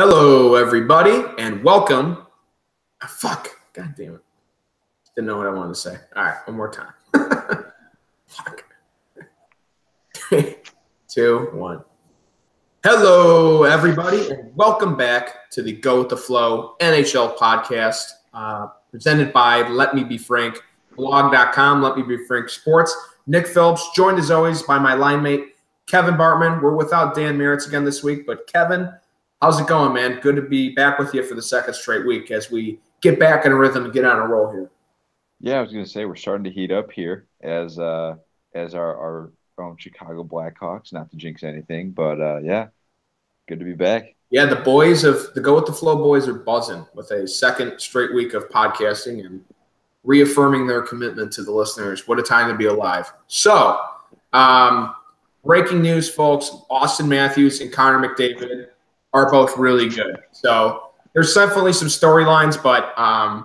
Hello, everybody, and welcome. God damn it. Didn't know what I wanted to say. All right, one more time. Fuck. 3, 2, 1. Hello, everybody, and welcome back to the Go With The Flow NHL podcast, presented by Let Me Be Frank, blog.com, Let Me Be Frank Sports. Nick Phillips, joined as always by my line mate, Kevin Bartman. We're without Dan Meritz again this week, but Kevin, how's it going, man? Good to be back with you for the second straight week as we get back in a rhythm and get on a roll here. Yeah, I was going to say we're starting to heat up here as our own Chicago Blackhawks. Not to jinx anything, but yeah, good to be back. Yeah, the boys of the Go With The Flow boys are buzzing with a second straight week of podcasting and reaffirming their commitment to the listeners. What a time to be alive. So, breaking news, folks. Austin Matthews and Connor McDavid are both really good. So there's definitely some storylines, but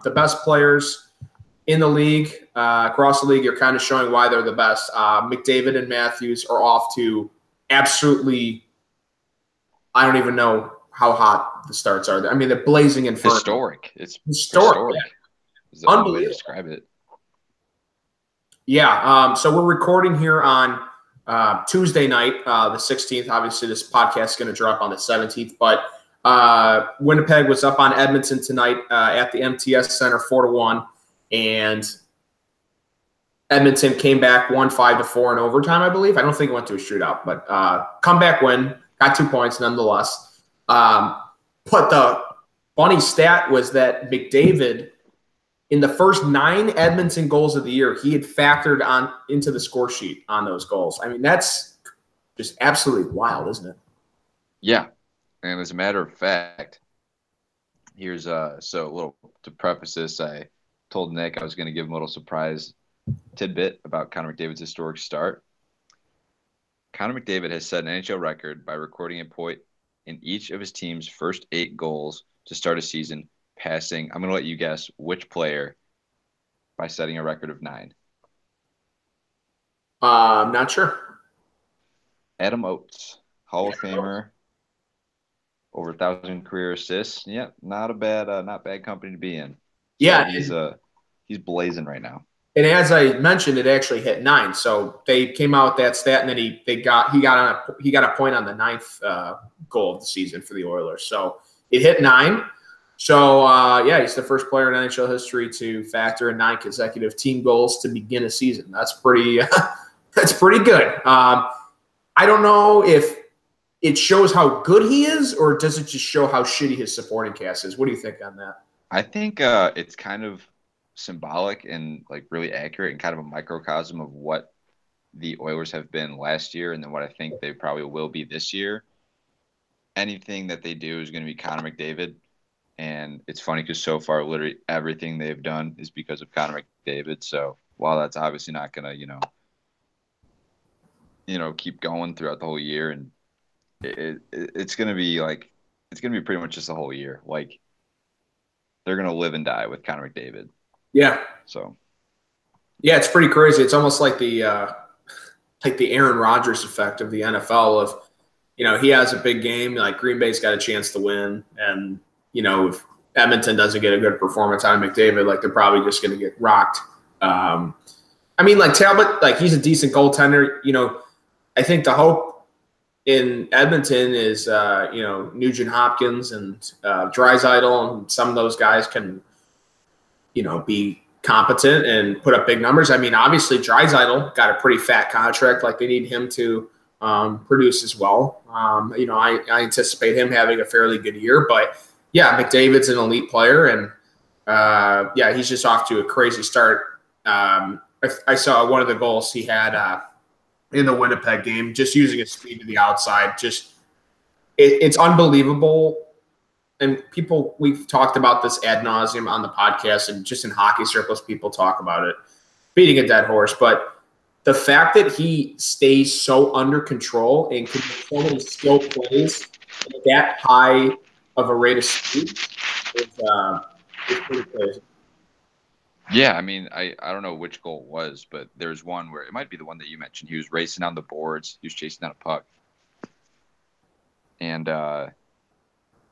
the best players in the league, across the league, are kind of showing why they're the best. McDavid and Matthews are off to absolutely, I don't even know how hot the starts are. I mean, they're blazing in front. Historic. It's historic. Yeah. Is the only way to describe it. Yeah. So we're recording here on Tuesday night, the 16th. Obviously, this podcast is going to drop on the 17th. But Winnipeg was up on Edmonton tonight at the MTS Center 4-1. And Edmonton came back 1-5-4 in overtime, I believe. I don't think it went to a shootout, but comeback win. Got 2 points nonetheless. But the funny stat was that McDavid, in the first 9 Edmonton goals of the year, he had factored on into the score sheet on those goals. I mean, that's just absolutely wild, isn't it? Yeah, and as a matter of fact, here's so a little to preface this. I told Nick I was going to give him a little surprise tidbit about Connor McDavid's historic start. Connor McDavid has set an NHL record by recording a point in each of his team's first 8 goals to start a season, passing, I'm going to let you guess which player by setting a record of 9. I'm not sure. Adam Oates, Hall of Famer, over 1,000 career assists. Yeah, not bad company to be in. Yeah, he's blazing right now. And as I mentioned, it actually hit 9. So they came out with that stat, and then he got a point on the 9th goal of the season for the Oilers. So it hit 9. So yeah, he's the first player in NHL history to factor in 9 consecutive team goals to begin a season. That's pretty good. I don't know if it shows how good he is, or does it just show how shitty his supporting cast is? What do you think on that? I think it's kind of symbolic and like really accurate and kind of a microcosm of what the Oilers have been last year and then what I think they probably will be this year. Anything that they do is going to be Connor McDavid. And it's funny because so far, literally everything they've done is because of Connor McDavid. So while that's obviously not going to, keep going throughout the whole year, and it's going to be pretty much just the whole year. Like they're going to live and die with Connor McDavid. Yeah. So. Yeah, it's pretty crazy. It's almost like the Aaron Rodgers effect of the NFL. Of he has a big game, like Green Bay's got a chance to win, and if Edmonton doesn't get a good performance out of McDavid, like they're probably just going to get rocked. I mean, like Talbot, like he's a decent goaltender. I think the hope in Edmonton is Nugent Hopkins and Draisaitl, and some of those guys can be competent and put up big numbers. I mean, obviously Draisaitl got a pretty fat contract. Like they need him to produce as well. I anticipate him having a fairly good year, but yeah, McDavid's an elite player, and yeah, he's just off to a crazy start. I saw one of the goals he had in the Winnipeg game, just using his speed to the outside. Just it's unbelievable. And we've talked about this ad nauseum on the podcast, and just in hockey circles, people talk about it, beating a dead horse. But the fact that he stays so under control and can make so many skilled plays at that high of a rate of speed is pretty crazy. Yeah, I mean, I don't know which goal it was, but there's one where it might be the one that you mentioned. He was racing on the boards. He was chasing down a puck. And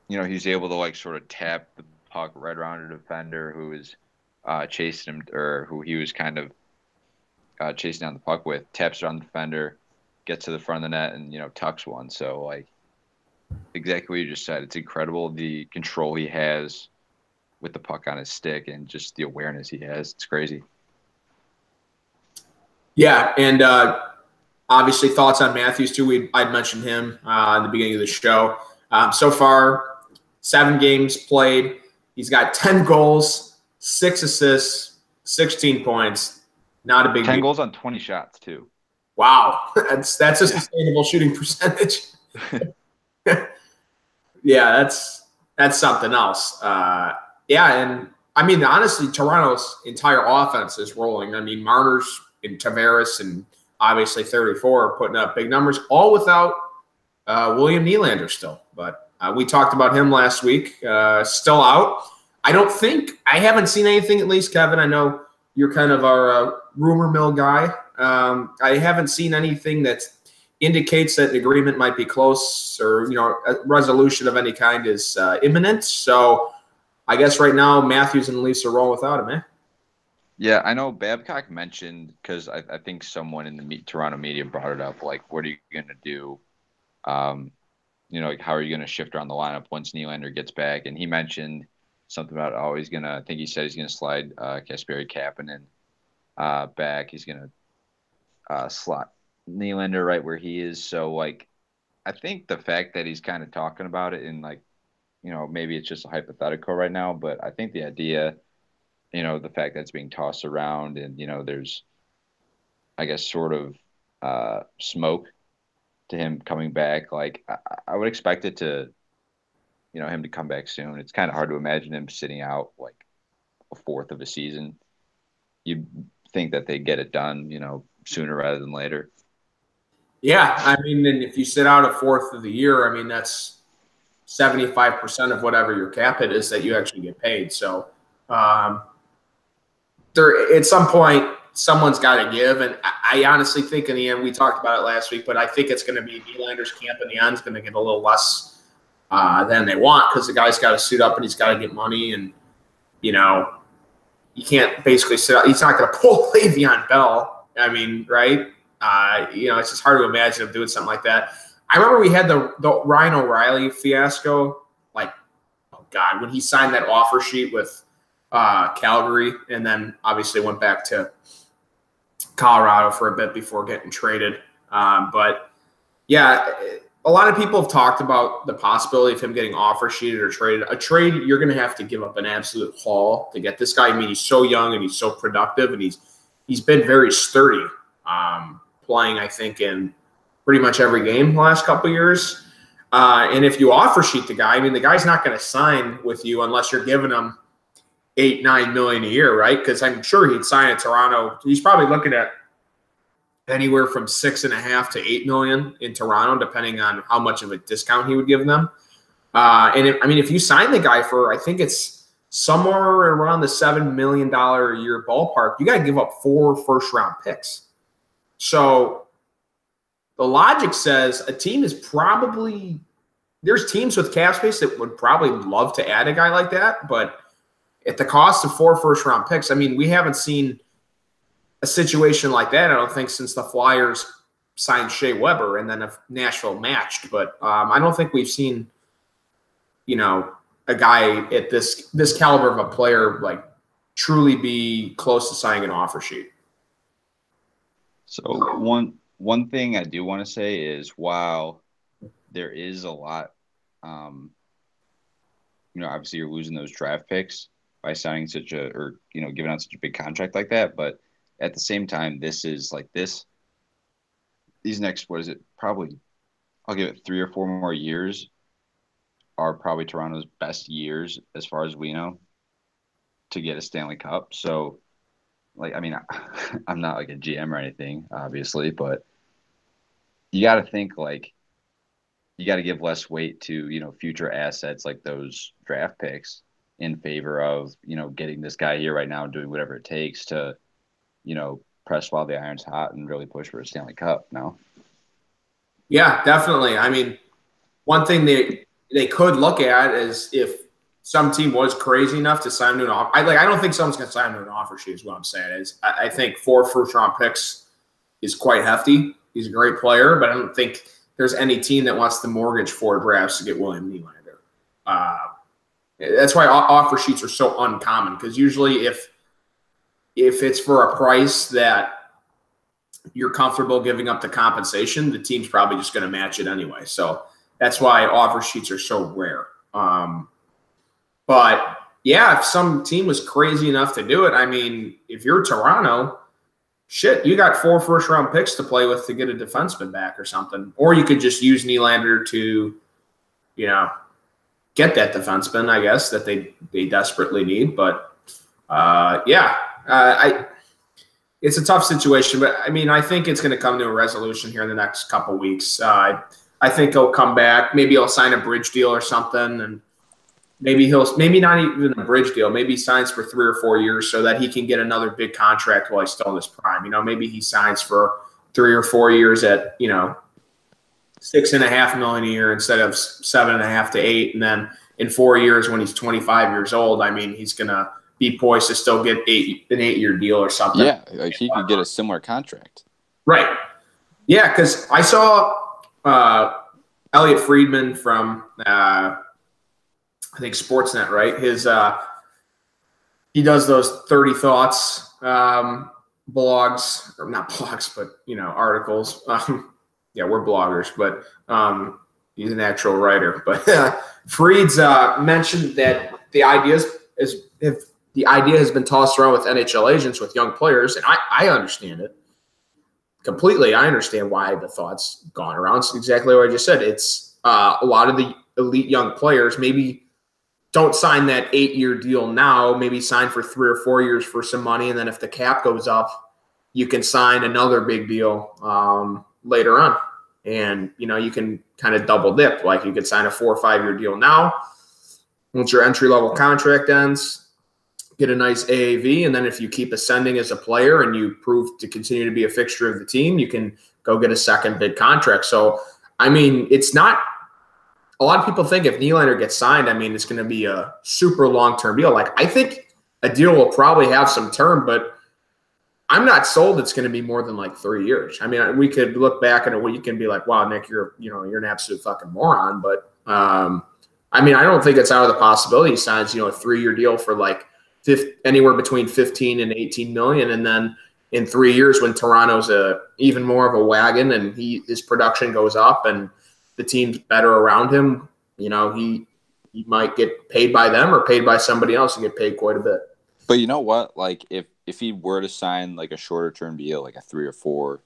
he's able to like sort of tap the puck right around a defender who is chasing him, or who he was kind of chasing down the puck with, taps it on the defender, gets to the front of the net, and tucks one. So like exactly what you just said, it's incredible the control he has with the puck on his stick and just the awareness he has. It's crazy. Yeah, and obviously thoughts on Matthews too. I'd mentioned him in the beginning of the show. So far, 7 games played. He's got 10 goals, 6 assists, 16 points. Not a big 10 deal. goals on 20 shots too. Wow, that's a sustainable shooting percentage. Yeah, that's something else. Yeah, and I mean honestly, Toronto's entire offense is rolling. I mean Marner's and Tavares and obviously 34 are putting up big numbers, all without William Nylander still. But we talked about him last week, still out. I haven't seen anything, at least, Kevin. I know you're kind of our rumor mill guy. I haven't seen anything that indicates that an agreement might be close, or a resolution of any kind is imminent. So I guess right now Matthews and Leafs are rolling without him, eh? Yeah, I know Babcock mentioned, because I think someone in the Toronto media brought it up, like, what are you going to do? Like, how are you going to shift around the lineup once Nylander gets back? And he mentioned something about, I think he said he's going to slide Kasperi Kapanen back. He's going to slot Nylander right where he is. So, like, I think the fact that he's kind of talking about it, and, like, maybe it's just a hypothetical right now, but I think the idea, the fact that it's being tossed around and, there's, I guess, sort of smoke to him coming back. Like, I would expect it to, him to come back soon. It's kind of hard to imagine him sitting out like a fourth of a season. You'd think that they get it done, sooner rather than later. Yeah, I mean, and if you sit out a fourth of the year, I mean, that's 75% of whatever your cap hit is that you actually get paid. So there, at some point, someone's got to give. And I honestly think in the end, we talked about it last week, but I think it's going to be Nylander's camp in the end is going to get a little less than they want, because the guy's got to suit up and he's got to get money. And, you can't basically sit out. He's not going to pull Le'Veon Bell. I mean, right? It's just hard to imagine him doing something like that. I remember we had the Ryan O'Reilly fiasco, like, oh God, when he signed that offer sheet with Calgary, and then obviously went back to Colorado for a bit before getting traded. But yeah, a lot of people have talked about the possibility of him getting offer sheeted or traded. A trade, you're going to have to give up an absolute haul to get this guy. I mean, he's so young and he's so productive, and he's been very sturdy, playing, I think, in pretty much every game the last couple of years. And if you offer sheet the guy, I mean, the guy's not going to sign with you unless you're giving him $8-9 million a year, right? Because I'm sure he'd sign at Toronto. He's probably looking at anywhere from $6.5 to $8 million in Toronto, depending on how much of a discount he would give them. If you sign the guy for, I think it's somewhere around the $7 million a year ballpark, you got to give up 4 first-round picks. So the logic says a team is probably – there's teams with cap space that would probably love to add a guy like that, but at the cost of 4 first-round picks, I mean, we haven't seen a situation like that, I don't think, since the Flyers signed Shea Weber and then if Nashville matched. But I don't think we've seen, a guy at this caliber of a player like truly be close to signing an offer sheet. So one thing I do want to say is, while there is a lot, obviously you're losing those draft picks by signing giving out such a big contract like that, but at the same time, this is like these next, what is it? Probably, I'll give it 3 or 4 more years are probably Toronto's best years, as far as we know, to get a Stanley Cup. So, like, I mean, I'm not like a GM or anything, obviously, but you got to think, like, you got to give less weight to, future assets like those draft picks in favor of, getting this guy here right now and doing whatever it takes to, press while the iron's hot and really push for a Stanley Cup. No? Yeah, definitely. I mean, one thing that they could look at is if some team was crazy enough to sign him to an offer. I don't think someone's going to sign him to an offer sheet is what I'm saying. I think 4 first-round picks is quite hefty. He's a great player, but I don't think there's any team that wants to mortgage 4 drafts to get William Nylander. That's why offer sheets are so uncommon, because usually if it's for a price that you're comfortable giving up the compensation, the team's probably just going to match it anyway. So that's why offer sheets are so rare. But yeah, if some team was crazy enough to do it, I mean, if you're Toronto, shit, you got 4 first-round picks to play with to get a defenseman back or something. Or you could just use Nylander to, get that defenseman, I guess, that they desperately need. But, it's a tough situation. But, I mean, I think it's going to come to a resolution here in the next couple weeks. I think he'll come back. Maybe he'll sign a bridge deal or something, and maybe not even a bridge deal. Maybe he signs for 3 or 4 years so that he can get another big contract while he's still in his prime. Maybe he signs for 3 or 4 years at, $6.5 million a year instead of 7.5 to 8. And then in 4 years, when he's 25 years old, I mean, he's going to be poised to still get an 8-year deal or something. Yeah, like he could get a similar contract. Right. Yeah, because I saw Elliot Friedman from I think Sportsnet, right? He does those 30 Thoughts blogs, or not blogs, but articles. Yeah, we're bloggers, but he's an actual writer. But Freed's mentioned that the idea has been tossed around with NHL agents with young players, and I understand it completely. I understand why the thought's gone around. It's exactly what I just said. It's a lot of the elite young players maybe don't sign that 8-year deal now, maybe sign for 3 or 4 years for some money. And then if the cap goes up, you can sign another big deal later on. And, you can kind of double dip. Like you could sign a 4 or 5-year deal now. Once your entry-level contract ends, get a nice AAV. And then if you keep ascending as a player and you prove to continue to be a fixture of the team, you can go get a second big contract. So, I mean, it's not – a lot of people think if Nylander gets signed, I mean, it's going to be a super long-term deal. Like, I think a deal will probably have some term, but I'm not sold it's going to be more than like 3 years. I mean, we could look back at it where you can be like, wow, Nick, you're an absolute fucking moron. But, I mean, I don't think it's out of the possibility he signs, a 3-year deal for like anywhere between 15 and 18 million. And then in 3 years, when Toronto's even more of a wagon and his production goes up and the team's better around him, he might get paid by them or paid by somebody else and get paid quite a bit. But you know what? Like if he were to sign like a shorter term deal, like a 3 or 4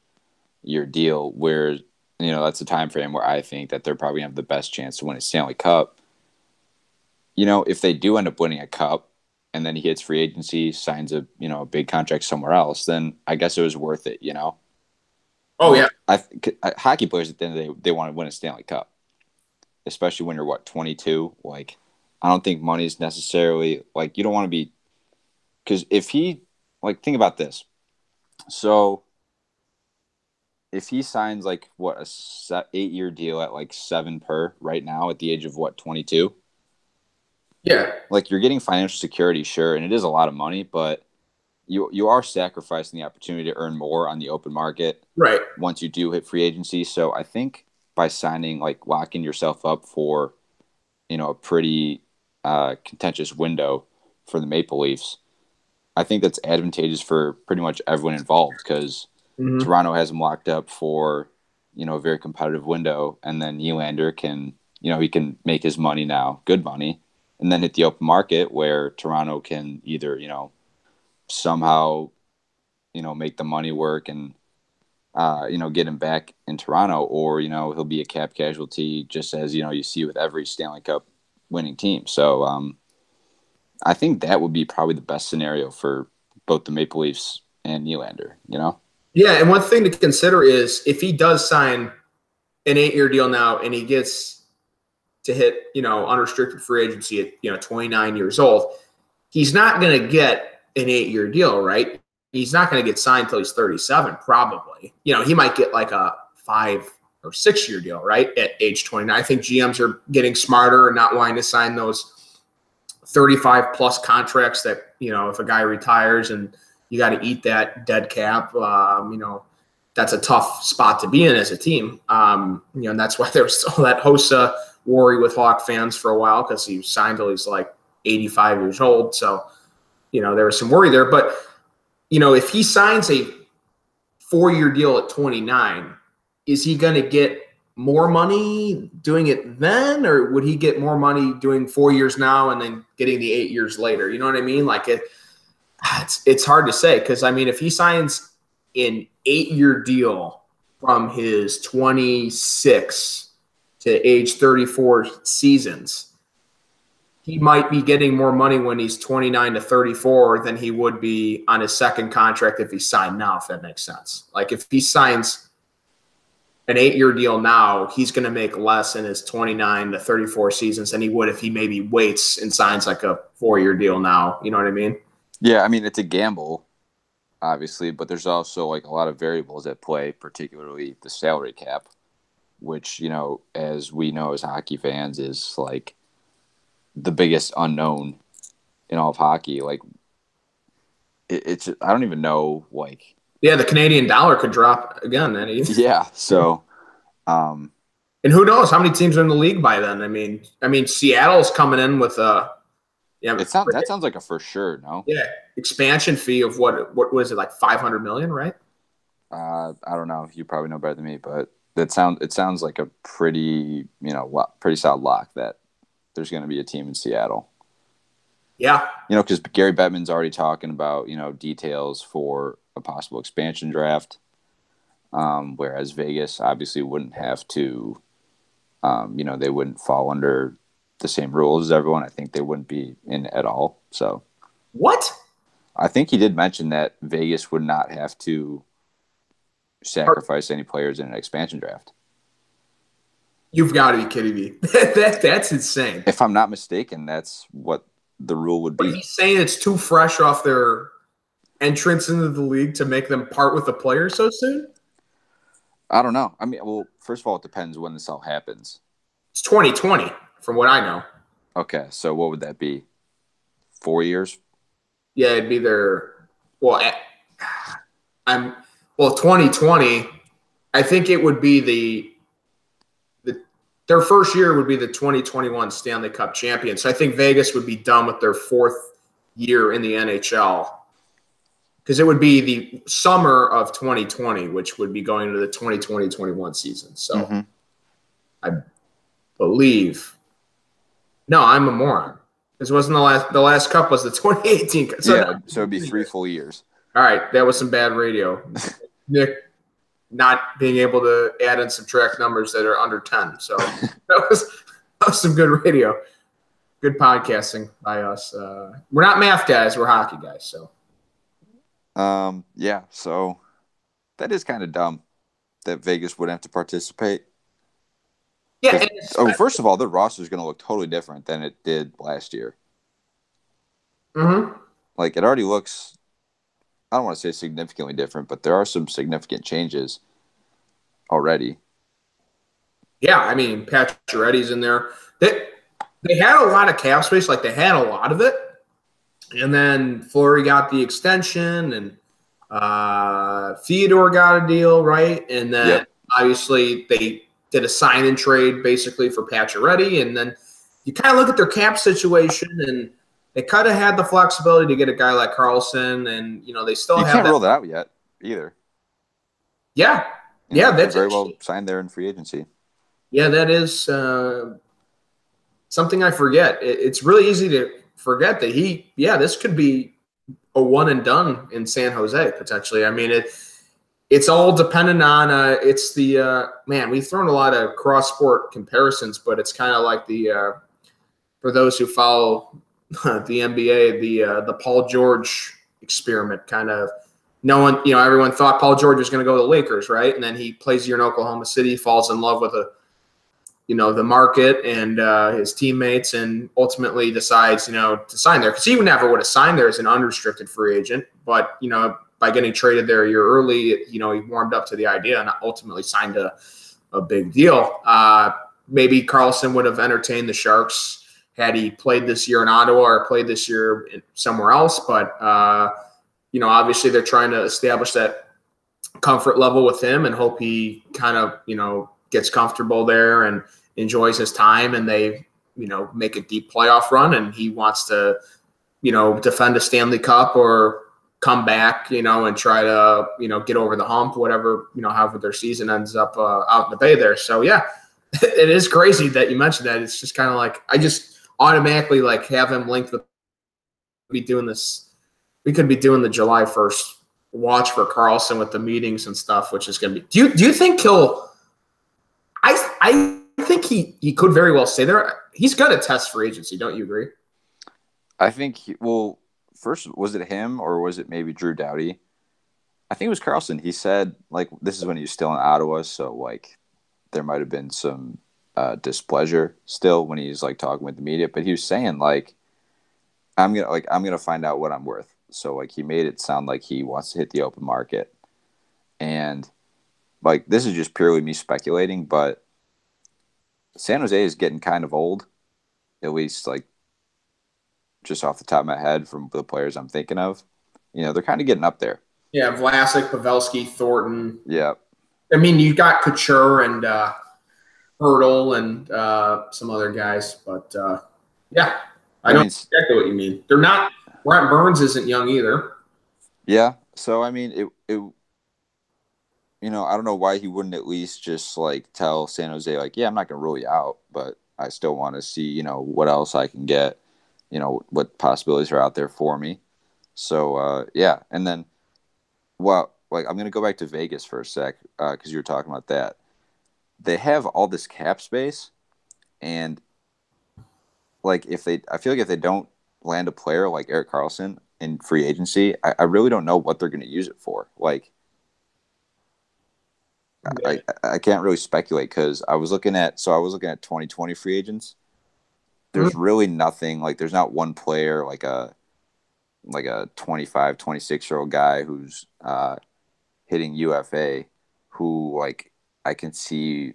year deal, where that's a time frame where I think that they're probably gonna have the best chance to win a Stanley Cup. If they do end up winning a cup and then he hits free agency, signs a big contract somewhere else, then I guess it was worth it. Oh yeah, hockey players at the end of the day, they want to win a Stanley Cup, especially when you're 22. Like, I don't think money is necessarily like you don't want to be, because if he think about this, so if he signs like a 8-year deal at like 7 per right now at the age of 22, yeah, like you're getting financial security, sure, and it is a lot of money, but you are sacrificing the opportunity to earn more on the open market, right? Once you do hit free agency. So I think by signing, locking yourself up for, a pretty contentious window for the Maple Leafs, I think that's advantageous for pretty much everyone involved, because Toronto has him locked up for, a very competitive window, and then Nylander can, he can make his money now, good money, and then hit the open market where Toronto can either, somehow, make the money work and, get him back in Toronto, or, he'll be a cap casualty, just as, you see with every Stanley Cup winning team. So I think that would be probably the best scenario for both the Maple Leafs and Nylander, Yeah, and one thing to consider is if he does sign an 8-year deal now and he gets to hit, unrestricted free agency at, 29 years old, he's not going to get an 8-year deal, right? He's not going to get signed until he's 37, probably. He might get like a 5 or 6-year deal, right, at age 29. I think GMs are getting smarter and not wanting to sign those 35-plus contracts that, if a guy retires and you got to eat that dead cap, that's a tough spot to be in as a team. And that's why there was all that Hossa worry with Hawk fans for a while because he signed till he's like 85 years old. So, there was some worry there. But, if he signs a 4-year deal at 29, is he going to get more money doing it then, or would he get more money doing 4 years now and then getting the 8 years later? You know what I mean? Like it's hard to say because, if he signs an 8-year deal from his 26 to age 34 seasons, he might be getting more money when he's 29 to 34 than he would be on his second contract if he signed now, if that makes sense. Like if he signs an 8-year deal now, he's going to make less in his 29 to 34 seasons than he would if he maybe waits and signs like a 4-year deal now. You know what I mean? Yeah, it's a gamble, obviously, but there's also like a lot of variables at play, particularly the salary cap, which, as we know as hockey fans, is like the biggest unknown in all of hockey. Like it's I don't even know, like, yeah, the Canadian dollar could drop again. Yeah. So, and who knows how many teams are in the league by then? Seattle's coming in with that sounds like a for sure. No. Yeah. Expansion fee of what was it, like $500 million, right? I don't know. You probably know better than me, but it sounds like a pretty, pretty solid lock that there's going to be a team in Seattle. Yeah. Because Gary Bettman's already talking about, details for a possible expansion draft, whereas Vegas obviously wouldn't have to, they wouldn't fall under the same rules as everyone. I think they wouldn't be in at all. So what? I think he did mention that Vegas would not have to sacrifice any players in an expansion draft. You've got to be kidding me. That's insane. If I'm not mistaken, that's what the rule would be. But he's saying it's too fresh off their entrance into the league to make them part with the player so soon? I don't know. Well, first of all, it depends when this all happens. It's 2020, from what I know. Okay, so what would that be? 4 years? Yeah, it'd be their – 2020, I think it would be their first year would be the 2021 Stanley Cup champions. So I think Vegas would be done with their 4th year in the NHL because it would be the summer of 2020, which would be going into the 2020-21 season. So I believe – no, I'm a moron. This wasn't the last cup was the 2018. So it'd be 3 full years. All right, that was some bad radio. Nick not being able to add and subtract numbers that are under 10. So that was some good radio. Good podcasting by us. We're not math guys, we're hockey guys. So yeah, so that is kind of dumb that Vegas would have to participate. Yeah. First of all, the roster is going to look totally different than it did last year. Mm-hmm. Like, it already looks, I don't want to say significantly different, but there are some significant changes already. Yeah, Pacioretty's in there. They had a lot of cap space, like they had a lot of it. And then Fleury got the extension, and Theodore got a deal, right? And then obviously they did a sign and trade basically for Pacioretty. And then you kind of look at their cap situation, and they kind of had the flexibility to get a guy like Carlson, and they still have. You can't rule that out yet either. Yeah, that's very well signed there in free agency. Yeah, that is something I forget. It's really easy to forget that this could be a one and done in San Jose potentially. It's all dependent on it's the we've thrown a lot of cross sport comparisons, but it's kind of like the for those who follow the NBA, the Paul George experiment, kind of. No one, everyone thought Paul George was going to go to the Lakers, right? And then he plays a year in Oklahoma City, falls in love with the market and his teammates, and ultimately decides, to sign there. Because he never would have signed there as an unrestricted free agent. But, by getting traded there a year early, he warmed up to the idea and ultimately signed a a big deal. Maybe Carlson would have entertained the Sharks had he played this year in Ottawa or played this year somewhere else. But, obviously they're trying to establish that comfort level with him and hope he kind of, gets comfortable there and enjoys his time, and they, make a deep playoff run, and he wants to, defend a Stanley Cup or come back, and try to, get over the hump, whatever, however their season ends up out in the Bay there. So, yeah, it is crazy that you mentioned that. It's just kind of like I just automatically have him linked with be doing this. We could be doing the July 1st watch for Carlson with the meetings and stuff, which is going to be. Do you think he'll? I think he could very well stay there. He's got to test free agency. Don't you agree? I think first, was it him or was it maybe Drew Doughty? I think it was Carlson. He said, this is when he was still in Ottawa, so, there might have been some displeasure still when he's, talking with the media. But he was saying, I'm gonna find out what I'm worth. So, he made it sound like he wants to hit the open market. And, this is just purely me speculating, but San Jose is getting kind of old, at least, just off the top of my head from the players I'm thinking of. They're kind of getting up there. Yeah, Vlasic, Pavelski, Thornton. Yeah. I mean, you've got Couture and Hurdle and some other guys, but yeah, I know exactly what you mean. They're not. Brent Burns isn't young either. Yeah, so I mean, it I don't know why he wouldn't at least just tell San Jose yeah, I'm not going to rule you out, but I still want to see what else I can get, what possibilities are out there for me. So yeah, and then I'm going to go back to Vegas for a sec because you were talking about that. They have all this cap space, and I feel like if they don't land a player like Erik Karlsson in free agency, I really don't know what they're going to use it for. I can't really speculate because I was looking at 2020 free agents. There's really nothing there's not one player a 25, 26-year-old guy who's hitting UFA who I can see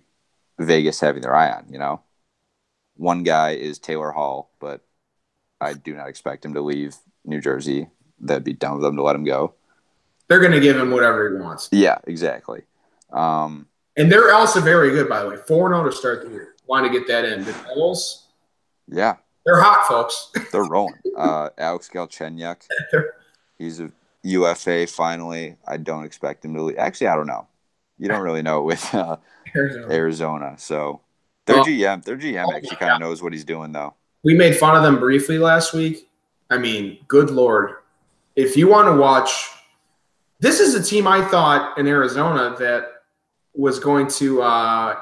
Vegas having their eye on, One guy is Taylor Hall, but I do not expect him to leave New Jersey. That'd be dumb of them to let him go. They're going to give him whatever he wants. Yeah, exactly. And they're also very good, by the way. 4-0 to start the year. Want to get that in. The Devils, yeah. They're hot, folks. They're rolling. Alex Galchenyuk, he's a UFA finally. I don't expect him to leave. Actually, I don't know. You don't really know with Arizona. So their GM actually kind of knows what he's doing, though. We made fun of them briefly last week. I mean, good Lord. If you want to watch – this is a team I thought in Arizona that was going to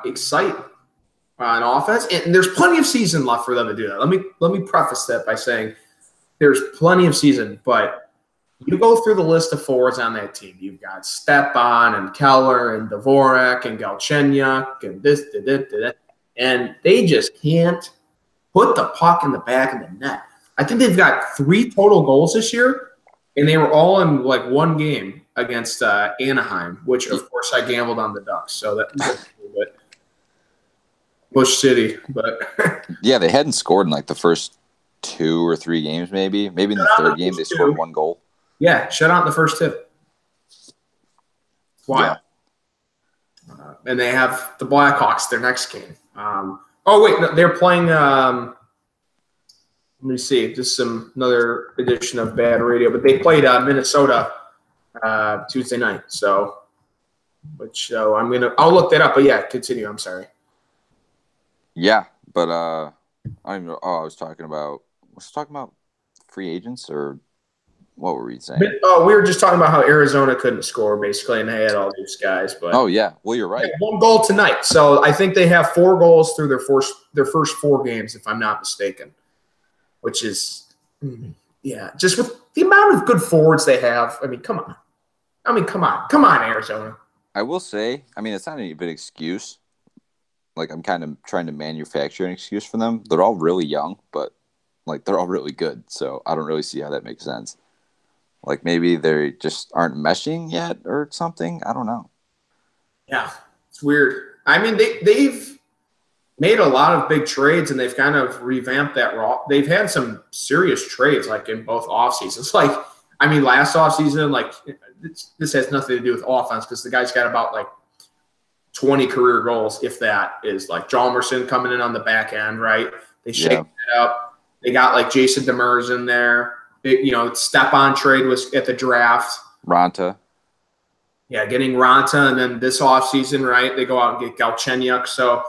excite on offense. And there's plenty of season left for them to do that. Let me preface that by saying there's plenty of season. But you go through the list of forwards on that team. You've got Stepan and Keller and Dvorak and Galchenyuk and this, and they just can't – put the puck in the back of the net. I think they've got 3 total goals this year, and they were all in one game against Anaheim, which of course I gambled on the Ducks. So that was a little bit Bush City, but yeah, they hadn't scored in the first 2 or 3 games, maybe in the third game they scored 1 goal. Yeah, shut out in the first tip. Wow. Yeah. And they have the Blackhawks their next game. Oh, wait, no, they're playing let me see, just another edition of Bad Radio, but they played Minnesota Tuesday night. So I'll look that up, but yeah, continue. I'm sorry. Yeah, but I don't even know. Oh, I was talking about free agents, or what were we saying? Oh, we were just talking about how Arizona couldn't score, basically, and they had all these guys. But oh yeah, well you're right. 1 goal tonight, so I think they have 4 goals through their first 4 games, if I'm not mistaken. Which is, just with the amount of good forwards they have. I mean, come on, Arizona. I will say, it's not any big excuse. I'm kind of trying to manufacture an excuse for them. They're all really young, but they're all really good. So I don't really see how that makes sense. Maybe they just aren't meshing yet or something. I don't know. Yeah, it's weird. I mean, they've made a lot of big trades, and they've kind of revamped that raw. They've had some serious trades, like in both off seasons. Like, I mean, last off season, like this has nothing to do with offense because the guy's got about like 20 career goals, if that is like Jalmerson coming in on the back end, right? They shake it up. They got like Jason Demers in there. Stepan trade was at the draft. Ranta. Yeah, getting Ranta, and then this offseason, right, they go out and get Galchenyuk. So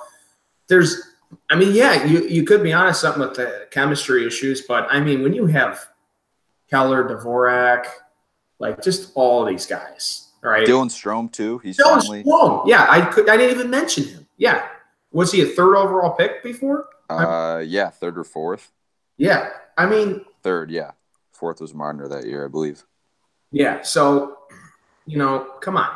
you could be honest something with the chemistry issues, but I mean, when you have Keller, Dvorak, like just all these guys, right? Dylan Strome too. Strome. Yeah, I didn't even mention him. Yeah, was he a third overall pick before? Yeah, third or fourth. Yeah, I mean third. Yeah, fourth was Marner that year, I believe. Yeah, so come on,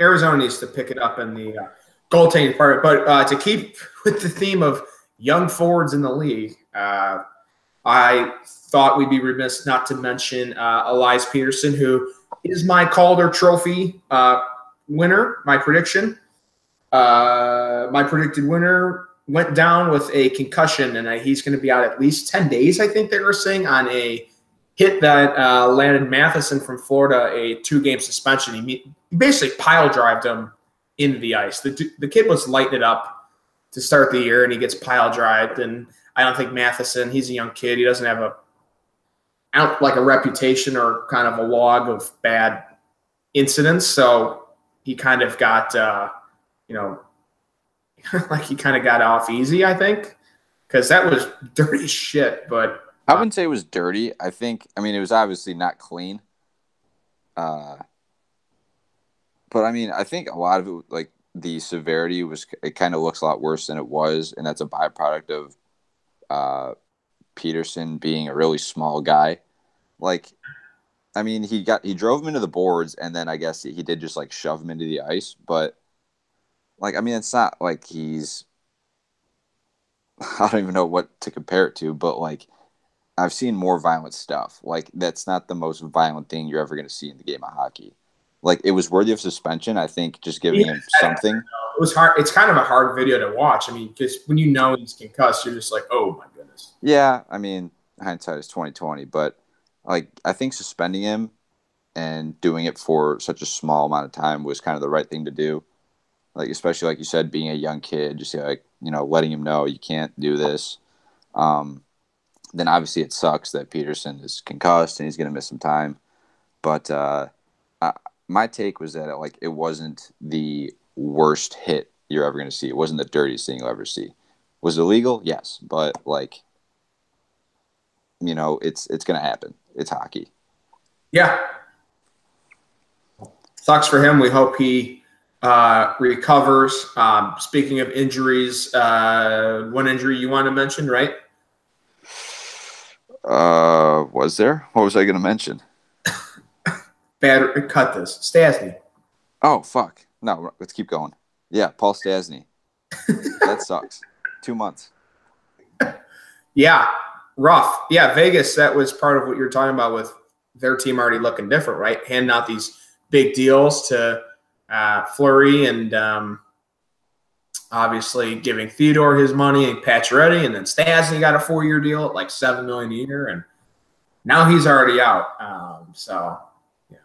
Arizona needs to pick it up in the goaltending part. But to keep with the theme of young forwards in the league, I thought we'd be remiss not to mention Elias Peterson, who is my Calder Trophy winner. My prediction, my predicted winner went down with a concussion, and he's going to be out at least 10 days, I think they were saying, on a hit that landed Matheson from Florida a 2-game suspension. He basically pile-drived him into the ice. The kid was lighting it up to start the year, and he gets pile-drived. And I don't think Matheson, he's a young kid. He doesn't have a reputation or kind of a log of bad incidents. So he kind of got, like he kind of got off easy, I think, because that was dirty shit. But I wouldn't say it was dirty. It was obviously not clean. But I think a lot of it, like the severity it kind of looks a lot worse than it was. And that's a byproduct of Peterson being a really small guy. He drove him into the boards, and then I guess he did just like shove him into the ice. But it's not like he's, I don't even know what to compare it to, but like, I've seen more violent stuff. Like, that's not the most violent thing you're ever going to see in the game of hockey. Like, it was worthy of suspension. I think just giving him something. It was hard. It's kind of a hard video to watch. I mean, because when he's concussed, you're just like, oh my goodness. Yeah, hindsight is 20/20, but like, I think suspending him and doing it for such a small amount of time was kind of the right thing to do. Like, especially like you said, being a young kid, just letting him know you can't do this. Then obviously it sucks that Peterson is concussed and he's going to miss some time. But my take was that it wasn't the worst hit you're ever going to see. It wasn't the dirtiest thing you'll ever see. Was it illegal? Yes, but it's going to happen. It's hockey. Yeah. Sucks for him. We hope he recovers. Speaking of injuries, one injury you want to mention, right? Was there? What was I going to mention? Cut this. Stastny. Oh, fuck. No, let's keep going. Yeah, Paul Stastny. That sucks. 2 months. Yeah, rough. Yeah, Vegas, that was part of what you're talking about with their team already looking different, right? Handing out these big deals to Fleury and obviously giving Theodore his money and Pacioretty, and then Stastny got a 4-year deal at like $7 million a year, and now he's already out. So, yeah.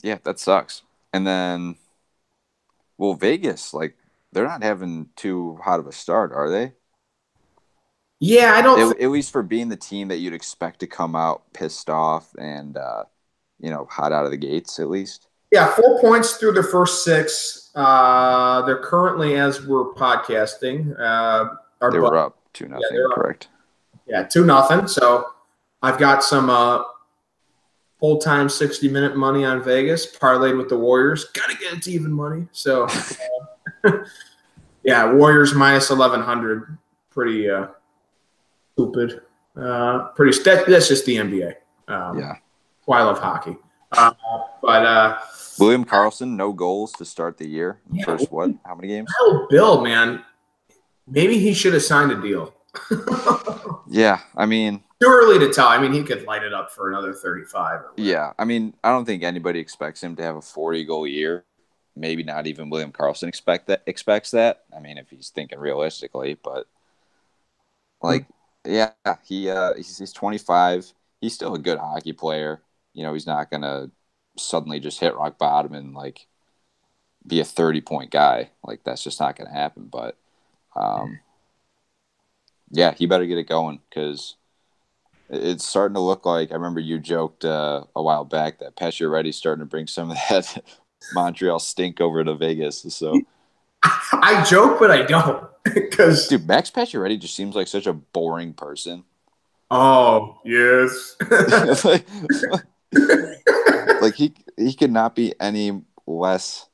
Yeah, that sucks. And then, well, Vegas, they're not having too hot of a start, are they? Yeah, I don't. At least for being the team that you'd expect to come out pissed off and, hot out of the gates, at least. Yeah, 4 points through their first 6. They're currently, as we're podcasting, they were up 2-0, correct? Yeah, 2-0. So I've got some full-time 60-minute money on Vegas, parlayed with the Warriors. Got to get it to even money. So, yeah, Warriors minus 1,100. Pretty stupid. That's just the NBA. Yeah. Why I love hockey. But William Karlsson, no goals to start the year. First, how many games? Oh, Bill, man. Maybe he should have signed a deal. Yeah, too early to tell. He could light it up for another 35. Yeah, I don't think anybody expects him to have a 40-goal year. maybe not even William Karlsson expects that. I mean, if he's thinking realistically, but like, yeah, he's 25. He's still a good hockey player. You know, he's not gonna suddenly just hit rock bottom and like be a 30-point guy. Like that's just not gonna happen. But yeah, he better get it going because it's starting to look like. I remember you joked a while back that Pacioretty's starting to bring some of that Montreal stink over to Vegas. So I joke, but I don't because dude, Max Pacioretty just seems like such a boring person. Oh yes. like he could not be any less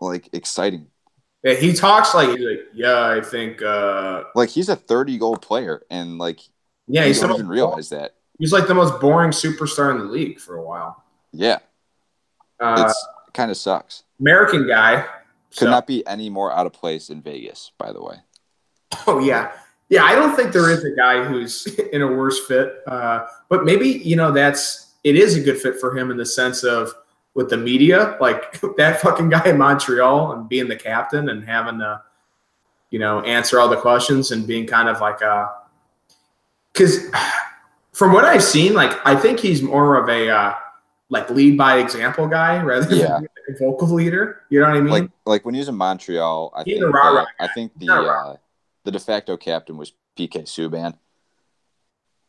like exciting. Yeah, he talks like yeah, I think like he's a 30-goal player and like yeah, you don't even realize that. He's like the most boring superstar in the league for a while. Yeah. It kind of sucks. American guy. Could not be any more out of place in Vegas, by the way. Oh yeah. Yeah, I don't think there is a guy who's in a worse fit. But maybe, you know, it is a good fit for him in the sense of with the media, like that fucking guy in Montreal and being the captain and having to, you know, answer all the questions and being kind of like because from what I've seen, like I think he's more of a like lead by example guy rather than a vocal leader. You know what I mean? Like when he was in Montreal, I think the de facto captain was PK Subban.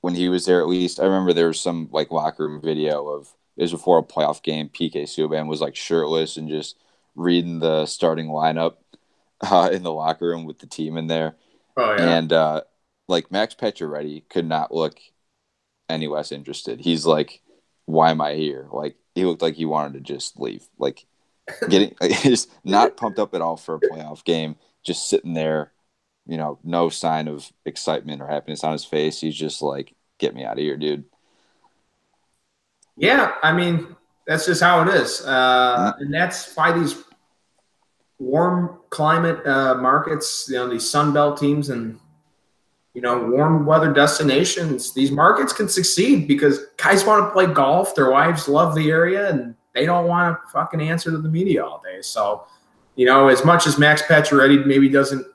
When he was there, at least I remember there was some like locker room video of it was before a playoff game. PK Subban was like shirtless and just reading the starting lineup in the locker room with the team in there. Oh yeah. And like Max Pacioretty could not look any less interested. He's like, why am I here? Like he looked like he wanted to just leave. Like he's not pumped up at all for a playoff game. Just sitting there, you know, no sign of excitement or happiness on his face. He's just like, get me out of here, dude. Yeah, I mean, that's just how it is. And that's why these warm climate markets, you know, these Sunbelt teams and, you know, warm weather destinations, these markets can succeed because guys want to play golf. Their wives love the area and they don't want to fucking answer to the media all day. So, you know, as much as Max Pacioretty maybe doesn't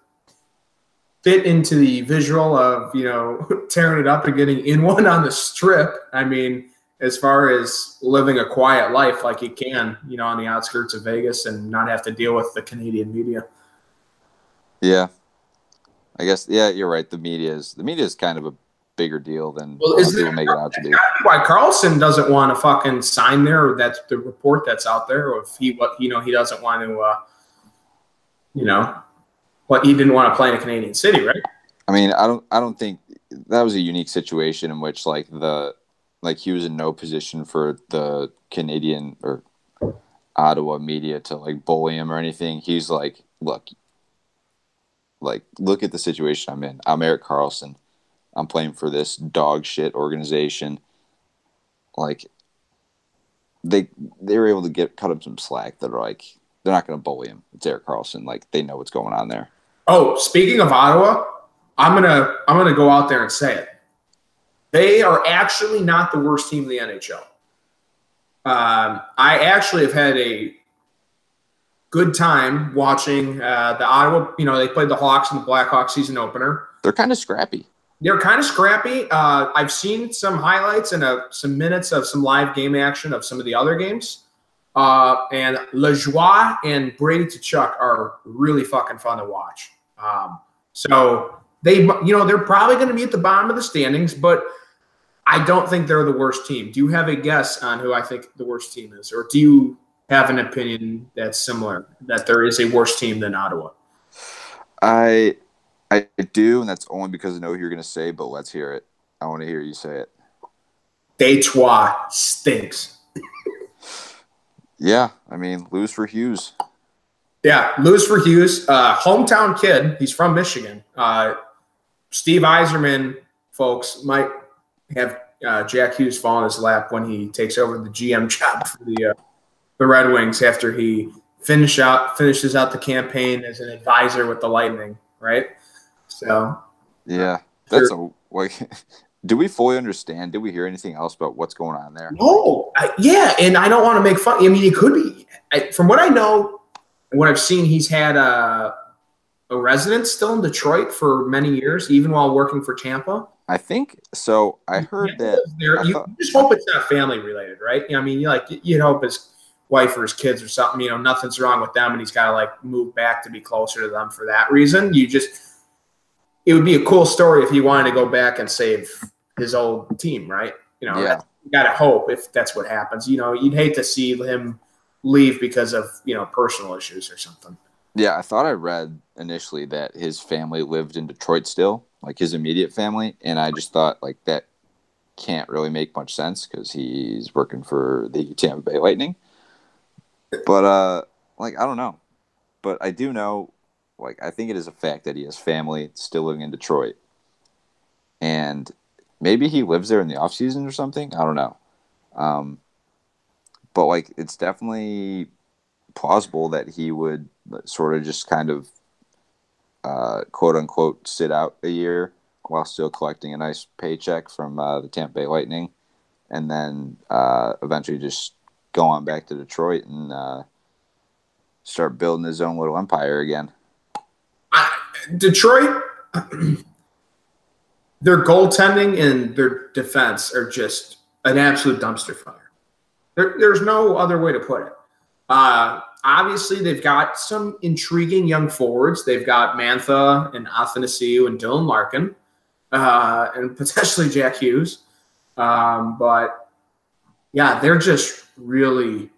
fit into the visual of, you know, tearing it up and getting in one on the strip, I mean, as far as living a quiet life like he can, you know, on the outskirts of Vegas and not have to deal with the Canadian media. Yeah. I guess, yeah, you're right. The media is kind of a bigger deal than people make it out to be. Why Karlsson doesn't want to fucking sign there? That's the report that's out there. Or if he doesn't want to, he didn't want to play in a Canadian city, right? I mean, I don't think that was a unique situation in which he was in no position for the Canadian or Ottawa media to like bully him or anything. He's like, look at the situation I'm in. I'm Erik Karlsson. I'm playing for this dog shit organization. Like they were able to cut him some slack. That are like they're not going to bully him. It's Erik Karlsson. Like they know what's going on there. Oh, speaking of Ottawa, I'm gonna go out there and say it. They are actually not the worst team in the NHL. I actually have had a good time watching the Ottawa. You know, they played the Hawks in the Blackhawks season opener. They're kind of scrappy. I've seen some highlights and some minutes of some live game action of some of the other games. And Lajoie and Brady Tkachuk are really fucking fun to watch. So they're probably going to be at the bottom of the standings, but I don't think they're the worst team. Do you have a guess on who I think the worst team is? Or do you have an opinion that's similar, that there is a worse team than Ottawa? I do, and that's only because I know what you're going to say, but let's hear it. I want to hear you say it. Detroit stinks. Yeah, I mean, lose for Hughes. Yeah, lose for Hughes. Hometown kid. He's from Michigan. Steve Yzerman, folks, might have Jack Hughes fall in his lap when he takes over the GM job for the Red Wings after he finishes out the campaign as an advisor with the Lightning, right? So yeah, Do we fully understand? Did we hear anything else about what's going on there? No, yeah, and I don't want to make fun. I mean, it could be. From what I know, and what I've seen, he's had a residence still in Detroit for many years, even while working for Tampa. I think so. I heard that. You just hope it's not family related, right? I mean, you'd hope his wife or his kids or something, nothing's wrong with them, and he's got to like move back to be closer to them for that reason. It would be a cool story if he wanted to go back and save his old team, right? Yeah. You got to hope if that's what happens. You'd hate to see him leave because of personal issues or something. Yeah, I thought I read initially that his family lived in Detroit still, like his immediate family, and I just thought like that can't really make much sense because he's working for the Tampa Bay Lightning. But like I don't know, but I do know, like I think it is a fact that he has family still living in Detroit, and maybe he lives there in the off season or something. I don't know, but like it's definitely plausible that he would sort of just kind of quote unquote sit out a year while still collecting a nice paycheck from the Tampa Bay Lightning, and then eventually just go on back to Detroit and start building his own little empire again. Detroit, their goaltending and their defense are just an absolute dumpster fire. There's no other way to put it. Obviously, they've got some intriguing young forwards. They've got Mantha and Athanasiou and Dylan Larkin, and potentially Jack Hughes. But yeah, they're just really,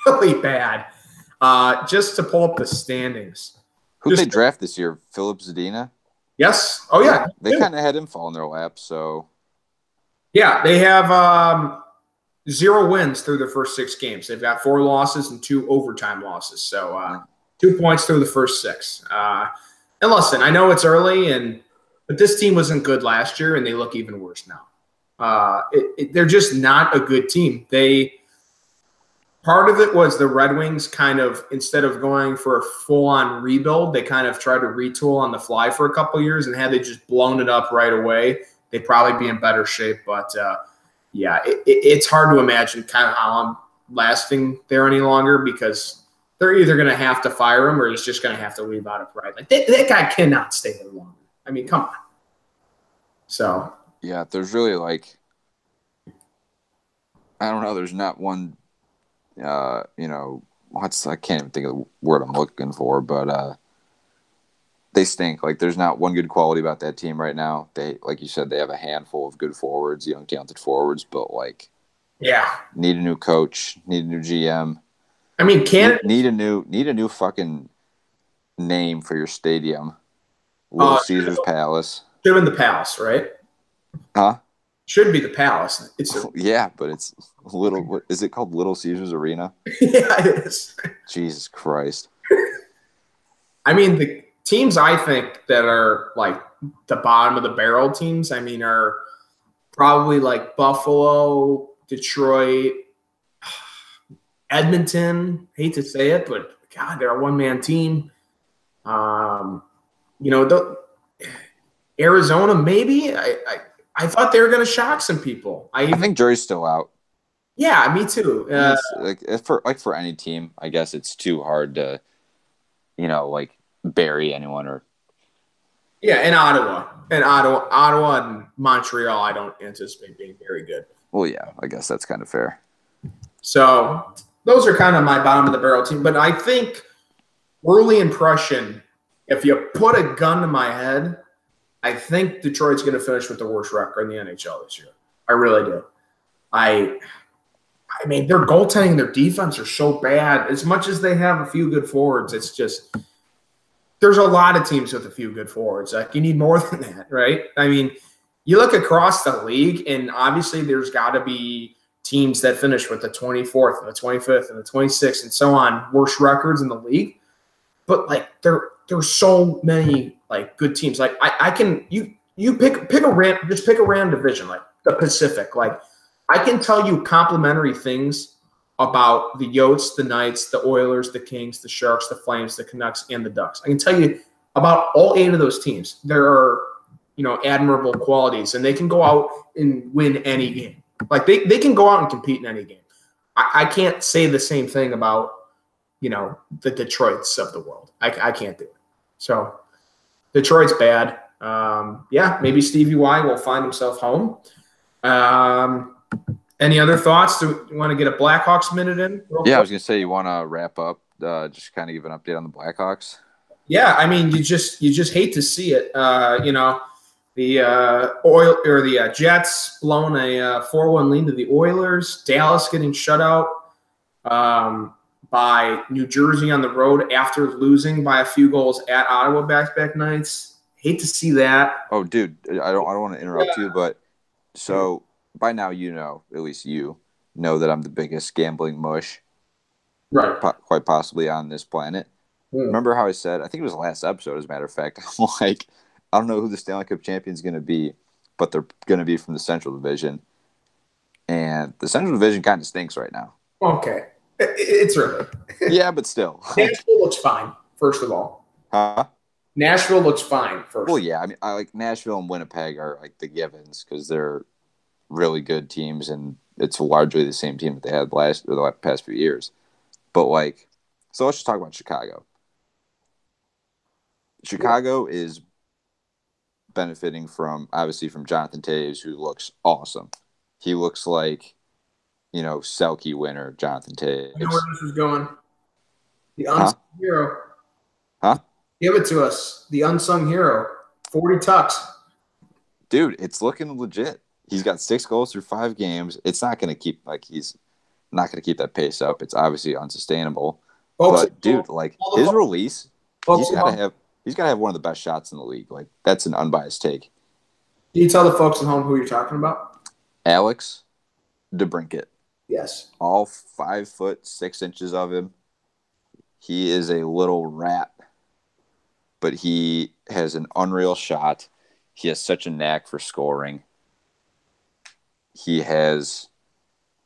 really bad. Just to pull up the standings. Who'd they draft this year? Philip Zadina? Yes. Oh, yeah. They kind of had him fall in their lap, so. Yeah, they have 0 wins through their first 6 games. They've got 4 losses and 2 overtime losses. So 2 points through the first 6. And listen, I know it's early, but this team wasn't good last year, and they look even worse now. They're just not a good team. Part of it was the Red Wings kind of, instead of going for a full-on rebuild, they kind of tried to retool on the fly for a couple of years, and had they just blown it up right away, they'd probably be in better shape. But, yeah, it's hard to imagine kind of how I'm lasting there any longer, because they're either going to have to fire him or he's just going to have to leave out of pride. Like that guy cannot stay there longer. I mean, come on. So. Yeah, there's really like, I don't know, there's not one – I can't even think of the word I'm looking for, but they stink. Like, there's not one good quality about that team right now. They, like you said, they have a handful of good forwards, young, talented forwards, but like, yeah, need a new coach, need a new GM. I mean, need a new fucking name for your stadium. Little Caesars Palace. Should have been the Palace, right? Huh? Should be the Palace. Yeah, but it's little. What is it called? Little Caesars Arena. Yeah, it is. Jesus Christ. I mean, the teams I think that are like the bottom of the barrel teams, I mean, are probably like Buffalo, Detroit, Edmonton. Hate to say it, but God, they're a one-man team. Arizona, maybe. I thought they were going to shock some people. I think Drury's still out. Yeah, me too. For any team, I guess it's too hard to, bury anyone or. Yeah, and Ottawa and Montreal, I don't anticipate being very good. Well, yeah, I guess that's kind of fair. So those are kind of my bottom of the barrel team. But I think early impression, if you put a gun to my head, I think Detroit's going to finish with the worst record in the NHL this year. I really do. I mean, their goaltending and their defense are so bad. As much as they have a few good forwards, it's just there's a lot of teams with a few good forwards. Like, you need more than that, right? I mean, you look across the league, and obviously there's got to be teams that finish with the 24th and the 25th and the 26th and so on, worst records in the league. But, like, there's so many like good teams. Like you pick a random division, like the Pacific. Like, I can tell you complimentary things about the Yotes, the Knights, the Oilers, the Kings, the Sharks, the Flames, the Canucks, and the Ducks. I can tell you about all 8 of those teams. There are admirable qualities, and they can go out and win any game. Like they can go out and compete in any game. I can't say the same thing about, the Detroits of the world. I can't do it. So Detroit's bad. Maybe Stevie Y will find himself home. Any other thoughts? Do you want to get a Blackhawks minute in? Yeah, I was going to say, you want to wrap up, just kind of give an update on the Blackhawks? Yeah, I mean, you just hate to see it. The Jets blowing a 4-1 lead to the Oilers. Dallas getting shut out by New Jersey on the road after losing by a few goals at Ottawa back-to-back nights. Hate to see that. Oh, dude, I don't want to interrupt you, but so by now at least you know that I'm the biggest gambling mush, right? Quite possibly on this planet. Remember how I said, I think it was the last episode, as a matter of fact, I'm like, I don't know who the Stanley Cup champion is going to be, but they're going to be from the Central Division. And the Central Division kind of stinks right now. Okay. It's early. Yeah, but still. Nashville looks fine, first of all. Huh? Nashville looks fine, first. Well, yeah. I mean, I like Nashville and Winnipeg are like the givens because they're really good teams, and it's largely the same team that they had the past few years. But, so let's just talk about Chicago. Chicago is benefiting from Jonathan Toews, who looks awesome. He looks like, Selke winner Jonathan Toews. You know where this is going? The unsung hero. Huh? Give it to us. The unsung hero. 40 tucks. Dude, it's looking legit. He's got 6 goals through 5 games. It's not going to keep he's not going to keep that pace up. It's obviously unsustainable. But dude, his release, he's got to have one of the best shots in the league. Like, that's an unbiased take. Can you tell the folks at home who you're talking about? Alex DeBrincat. Yes. All 5'6" of him. He is a little rat, but he has an unreal shot. He has such a knack for scoring. He has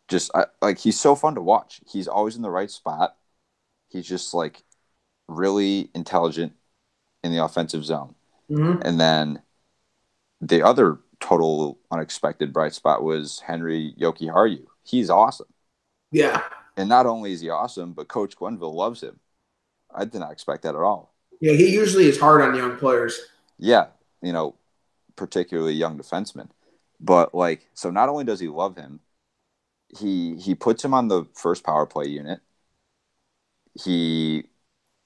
just he's so fun to watch. He's always in the right spot. He's just really intelligent in the offensive zone. Mm-hmm. And then the other total unexpected bright spot was Henry Jokiharju. He's awesome. Yeah. And not only is he awesome, but Coach Glenville loves him. I did not expect that at all. Yeah, he usually is hard on young players. Yeah, particularly young defensemen. But so not only does he love him, he puts him on the first power play unit. He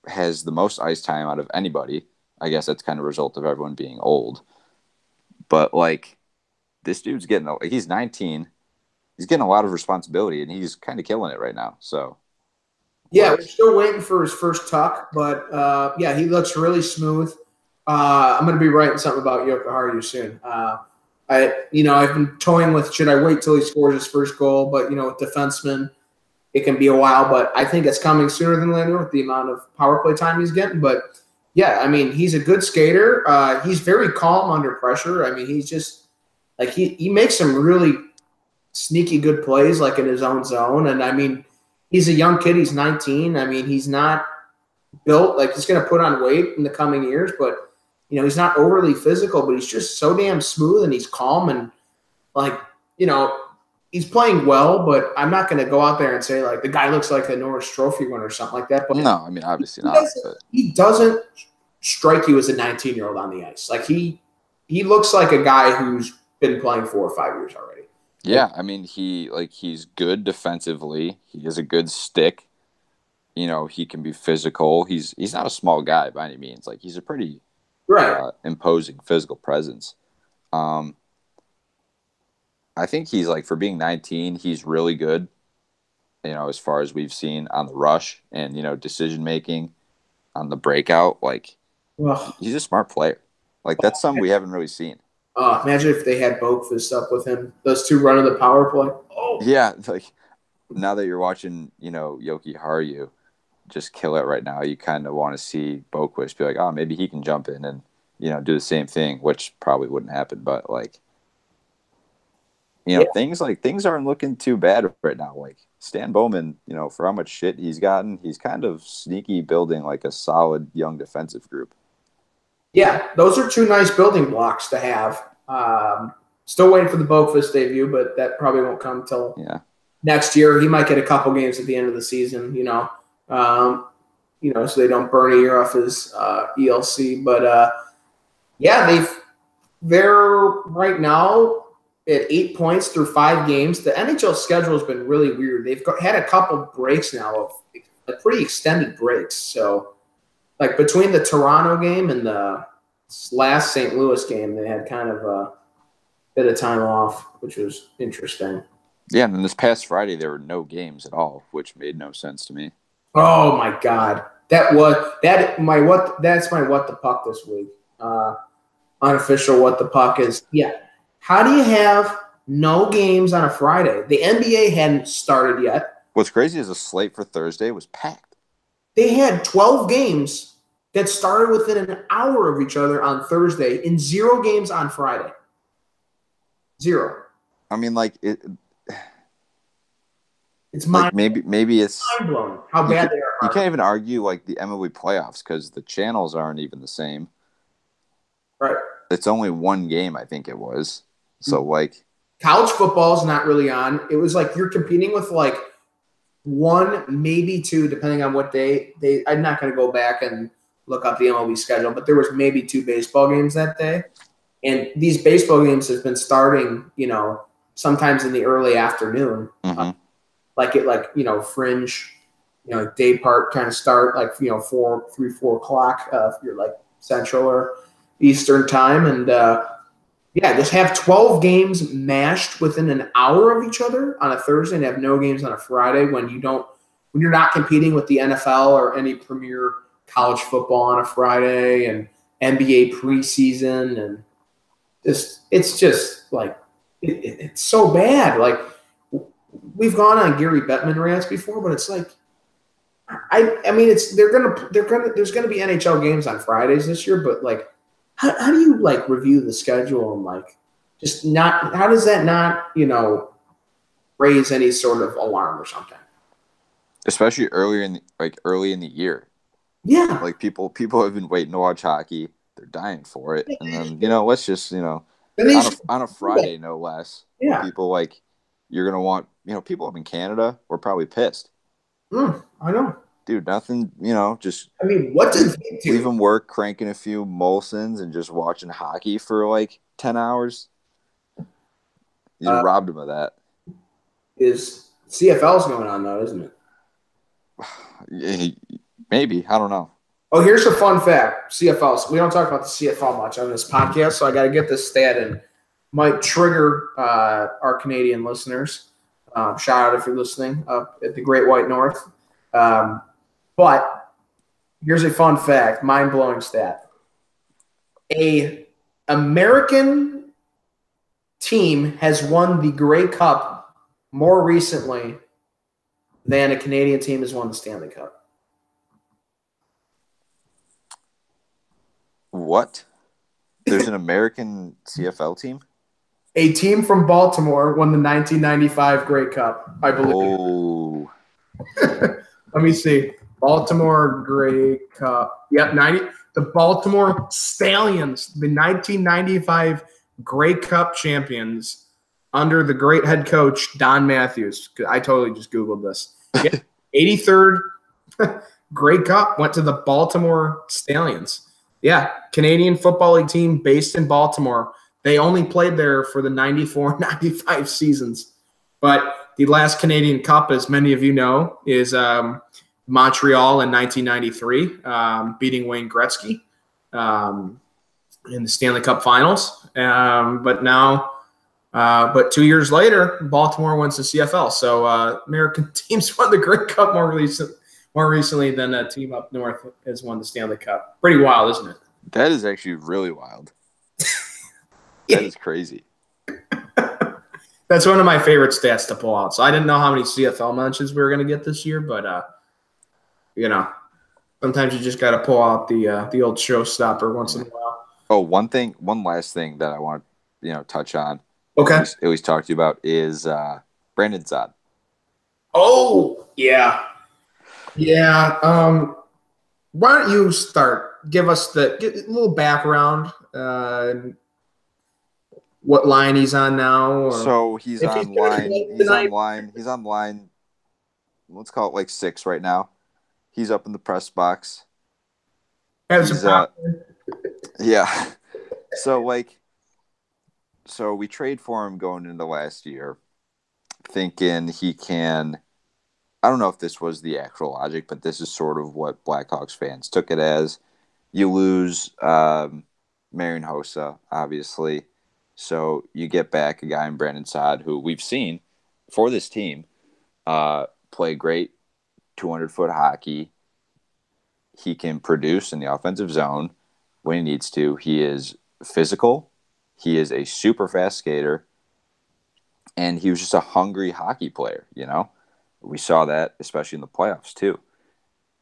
has the most ice time out of anybody. I guess that's kind of a result of everyone being old. But this dude's he's 19. He's getting a lot of responsibility, and he's kind of killing it right now. So, yeah, we're still waiting for his first tuck, but he looks really smooth. I'm going to be writing something about Jokiharju soon. I've been toying with, should I wait till he scores his first goal? But with defensemen, it can be a while. But I think it's coming sooner than later with the amount of power play time he's getting. But yeah, I mean, he's a good skater. He's very calm under pressure. I mean, he's just he makes some really sneaky good plays in his own zone. And I mean, he's a young kid. He's 19. I mean, he's not built he's going to put on weight in the coming years, but he's not overly physical, but he's just so damn smooth, and he's calm, and he's playing well, but I'm not going to go out there and say the guy looks like a Norris Trophy winner or something like that. But no, I mean, obviously not. He doesn't strike you as a 19-year-old on the ice. He looks like a guy who's been playing 4 or 5 years already. Yeah, I mean, he's good defensively. He has a good stick. He can be physical. He's not a small guy by any means. He's a pretty imposing physical presence. I think he's for being 19, he's really good. As far as we've seen on the rush and decision making on the breakout, he's a smart player. That's something we haven't really seen. Imagine if they had Boqvist up with him. Those two running the power play. Oh yeah, now that you're watching, Jokiharju just kill it right now, you kind of want to see Boqvist be maybe he can jump in and do the same thing, which probably wouldn't happen. But things aren't looking too bad right now. Stan Bowman, for how much shit he's gotten, he's kind of sneaky building a solid young defensive group. Yeah, those are two nice building blocks to have. Still waiting for the Boakfist debut, but that probably won't come till next year. He might get a couple games at the end of the season, so they don't burn a year off his ELC. But they're right now at 8 points through 5 games. The NHL schedule has been really weird. They've had a couple breaks now of pretty extended breaks. So, like between the Toronto game and the last St. Louis game, they had kind of a bit of time off, which was interesting. Yeah, and then this past Friday there were no games at all, which made no sense to me. Oh my God, that's my what the puck this week. Unofficial what the puck is. Yeah, how do you have no games on a Friday? The NBA hadn't started yet. What's crazy is the slate for Thursday was packed. They had 12 games that started within an hour of each other on Thursday and 0 games on Friday. 0. I mean, it's mind maybe it's mind-blowing how bad they are. You can't even argue like the MLB playoffs because the channels aren't even the same. Right. It's only one game, I think it was. So college football is not really on. It was like you're competing with like 1, maybe 2, depending on what day. I'm not going to go back and look up the MLB schedule, but there was maybe 2 baseball games that day. And these baseball games have been starting, sometimes in the early afternoon, fringe, day part kind of start, 4 o'clock if you're like Central or Eastern time. And just have 12 games mashed within an hour of each other on a Thursday and have no games on a Friday when you're not competing with the NFL or any premier college football on a Friday and NBA preseason and it's just like it's so bad. Like we've gone on Gary Bettman rants before, but it's like I mean there's gonna be NHL games on Fridays this year, but like how do you like review the schedule and like just not how does that not raise any sort of alarm or something? Especially early in the year. Yeah, like people have been waiting to watch hockey. They're dying for it, and then let's just on a Friday no less. Yeah, people you're gonna want people up in Canada were probably pissed. I know, dude. Nothing, just. I mean, what did they do? Leaving work, cranking a few Molsons, and just watching hockey for like 10 hours. You robbed them of that. Is CFL's going on though, isn't it? Maybe, I don't know. Oh, here's a fun fact. CFL. We don't talk about the CFL much on this podcast, so I got to get this stat in. Might trigger our Canadian listeners. Shout out if you're listening up at the Great White North. But here's a fun fact, mind-blowing stat. A American team has won the Grey Cup more recently than a Canadian team has won the Stanley Cup. What? There's an American CFL team? A team from Baltimore won the 1995 Grey Cup, I believe. Oh. Let me see. Baltimore Grey Cup. Yep, the Baltimore Stallions, the 1995 Grey Cup champions under the great head coach Don Matthews. I totally just Googled this. Yep, 83rd Grey Cup went to the Baltimore Stallions. Yeah, Canadian Football League team based in Baltimore. They only played there for the 94-95 seasons. But the last Canadian Cup, as many of you know, is Montreal in 1993, beating Wayne Gretzky in the Stanley Cup Finals. But 2 years later, Baltimore wins the CFL. So American teams won the Grey Cup more recently than a team up north has won the Stanley Cup. Pretty wild, isn't it? That is actually really wild. That is crazy. That's one of my favorite stats to pull out. So I didn't know how many CFL mentions we were going to get this year, but sometimes you just got to pull out the old showstopper once in a while. Oh, one last thing that I want to touch on. Okay. I always talk to you about is Brandon Saad. Oh yeah. Yeah. Why don't you start? Give us a little background. What line he's on now? Or So he's if he's on gonna line. play He's tonight. on line. He's on line. Let's call it like 6 right now. He's up in the press box. He's Yeah. So we trade for him going into last year, thinking he can. I don't know if this was the actual logic, but this is sort of what Blackhawks fans took it as. You lose Marian Hossa, obviously. So you get back a guy in Brandon Saad, who we've seen for this team play great 200-foot hockey. He can produce in the offensive zone when he needs to. He is physical. He is a super fast skater. And he was just a hungry hockey player, you know? We saw that, especially in the playoffs, too.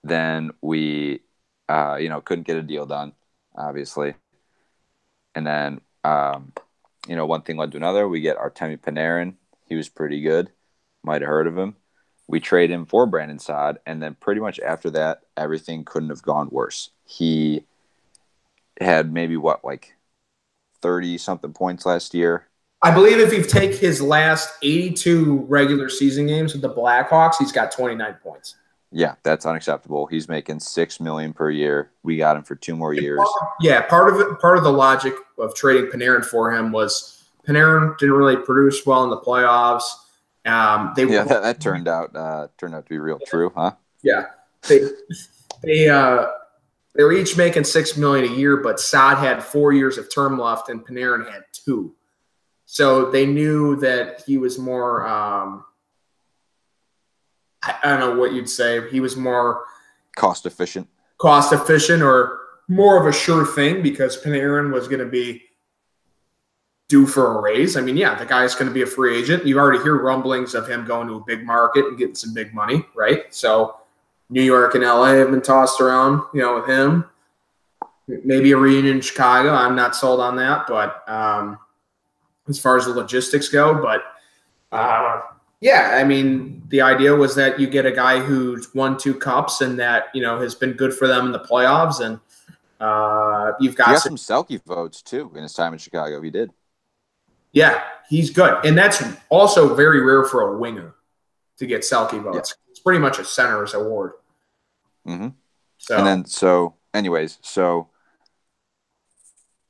Then we, couldn't get a deal done, obviously. And then, one thing led to another. We get Artemi Panarin. He was pretty good. Might have heard of him. We trade him for Brandon Saad. And then pretty much after that, everything couldn't have gone worse. He had maybe, 30-something points last year. I believe if you take his last 82 regular season games with the Blackhawks, he's got 29 points. Yeah, that's unacceptable. He's making $6 million per year. We got him for 2 more years. Yeah, part of the logic of trading Panarin for him was Panarin didn't really produce well in the playoffs. That turned out to be real true, huh? Yeah, they were each making $6 million a year, but Saad had 4 years of term left and Panarin had 2. So they knew that he was more, I don't know what you'd say. He was more cost efficient or more of a sure thing because Panarin was going to be due for a raise. I mean, yeah, the guy's going to be a free agent. You already hear rumblings of him going to a big market and getting some big money, right? So New York and LA have been tossed around, with him. Maybe a reunion in Chicago. I'm not sold on that, but as far as the logistics go. But, I mean, the idea was that you get a guy who's won 2 cups and that, has been good for them in the playoffs. And you've got some Selke votes, too, in his time in Chicago. He did. Yeah, he's good. And that's also very rare for a winger to get Selke votes. Yeah. It's pretty much a center's award. Mm-hmm. So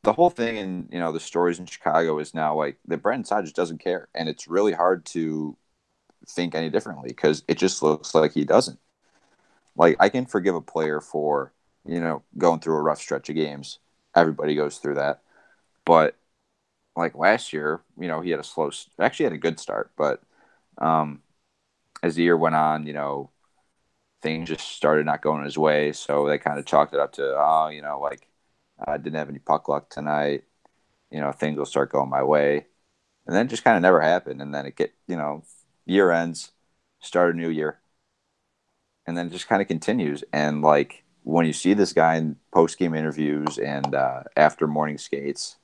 the whole thing in, the stories in Chicago is now like that Brandon Saad just doesn't care. And it's really hard to think any differently because it just looks like he doesn't. Like, I can forgive a player for, going through a rough stretch of games. Everybody goes through that. But like last year, he had a good start. But as the year went on, things just started not going his way. So they kind of chalked it up to, I didn't have any puck luck tonight. Things will start going my way. And then it just kind of never happened. And then year ends, start a new year. And then it just kind of continues. And like when you see this guy in post-game interviews and after morning skates,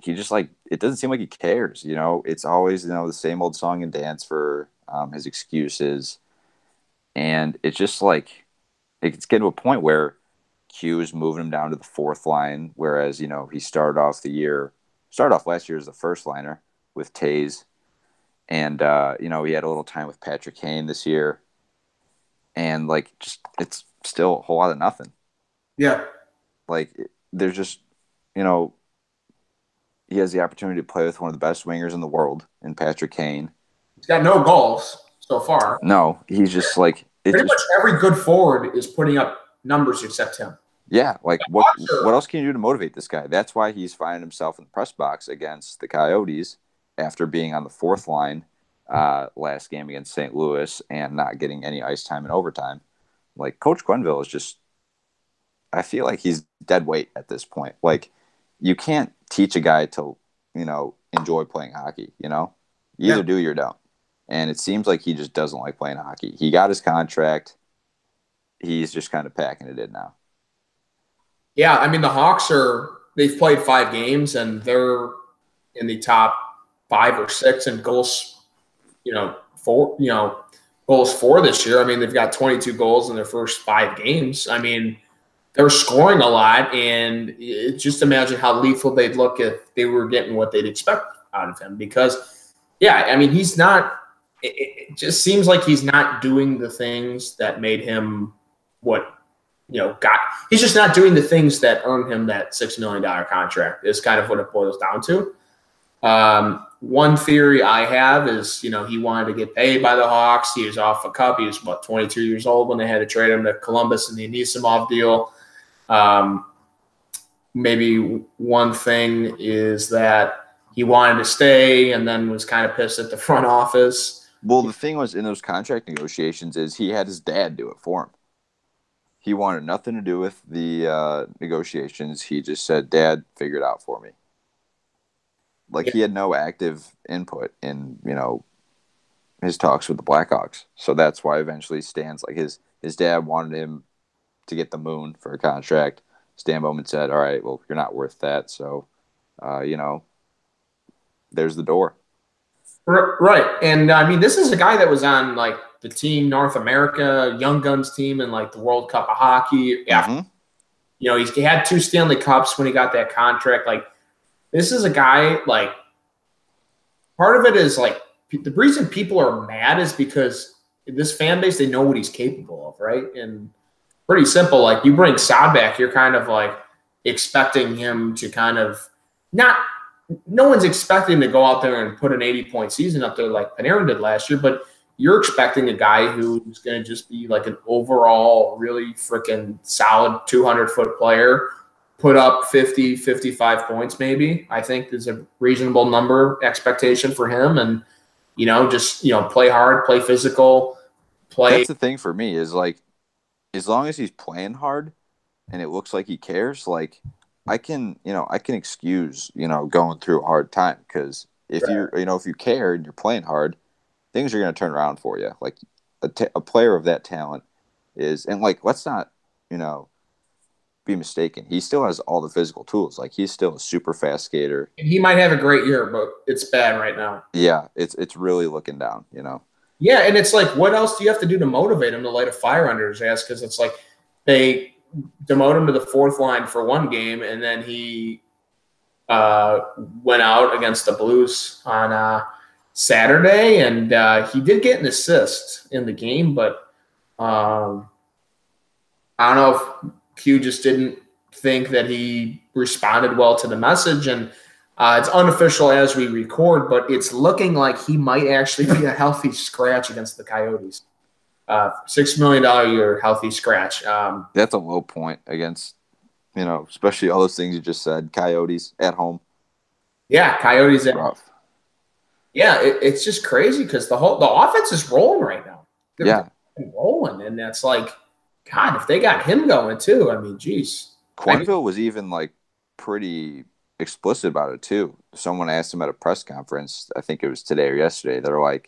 he just it doesn't seem like he cares. It's always, the same old song and dance for his excuses. And it's just it's getting to a point where Q is moving him down to the 4th line, whereas, he started off last year as the first liner with Taze. And, he had a little time with Patrick Kane this year. And, it's still a whole lot of nothing. Yeah. There's just, he has the opportunity to play with one of the best wingers in the world in Patrick Kane. He's got no goals so far. No, he's just pretty much every good forward is putting up numbers except him. Yeah, what else can you do to motivate this guy? That's why he's finding himself in the press box against the Coyotes after being on the 4th line last game against St. Louis and not getting any ice time in overtime. Coach Quenneville is just – I feel like he's dead weight at this point. You can't teach a guy to, enjoy playing hockey, You either do or you don't. And it seems like he just doesn't like playing hockey. He got his contract. He's just kind of packing it in now. Yeah, I mean, the Hawks they've played 5 games and they're in the top 5 or 6 in goals, goals goals for this year. I mean, they've got 22 goals in their first 5 games. I mean, they're scoring a lot, and just imagine how lethal they'd look if they were getting what they'd expect out of him. Because, yeah, I mean, he's not – it just seems like he's not doing the things that made him what – he's just not doing the things that earned him that $6 million contract is kind of what it boils down to. One theory I have is, he wanted to get paid by the Hawks. He was off a cup. He was, 22 years old when they had to trade him to Columbus in the Anisimov deal. Maybe one thing is that he wanted to stay and then was kind of pissed at the front office. Well, the thing was in those contract negotiations is he had his dad do it for him. He wanted nothing to do with the negotiations. He just said, Dad, figure it out for me. He had no active input in, his talks with the Blackhawks. So that's why eventually Stan's his dad wanted him to get the moon for a contract. Stan Bowman said, all right, well, you're not worth that. So, there's the door. Right. And, I mean, this is a guy that was on, the team North America, Young Guns team in, the World Cup of Hockey. Yeah. Mm-hmm. He had 2 Stanley Cups when he got that contract. This is a guy, part of it is, the reason people are mad is because this fan base, they know what he's capable of, right? And pretty simple. You bring Saad back, you're kind of, expecting him to kind of not – no one's expecting him to go out there and put an 80-point season up there like Panarin did last year, but you're expecting a guy who's going to just be an overall really freaking solid 200-foot player, put up 50, 55 points maybe, I think is a reasonable number expectation for him. And, play hard, play physical, play. That's the thing for me is as long as he's playing hard and it looks like he cares, I can excuse, going through a hard time because if if you care and you're playing hard, things are going to turn around for you. A player of that talent is, and let's not, be mistaken. He still has all the physical tools. He's still a super fast skater. And he might have a great year, but it's bad right now. Yeah, it's really looking down, Yeah, and it's what else do you have to do to motivate him to light a fire under his ass? Because it's they demote him to the 4th line for one game, and then he went out against the Blues on Saturday, and he did get an assist in the game, but I don't know if Q just didn't think that he responded well to the message, and it's unofficial as we record, but it's looking like he might actually be a healthy scratch against the Coyotes. $6 million a year healthy scratch. That's a low point against, especially all those things you just said. Coyotes at home. Yeah, Coyotes at home. Yeah, it's just crazy because the offense is rolling right now. They're rolling, and that's God, if they got him going too, I mean, geez. Quenneville was even pretty explicit about it too. Someone asked him at a press conference, I think it was today or yesterday. They're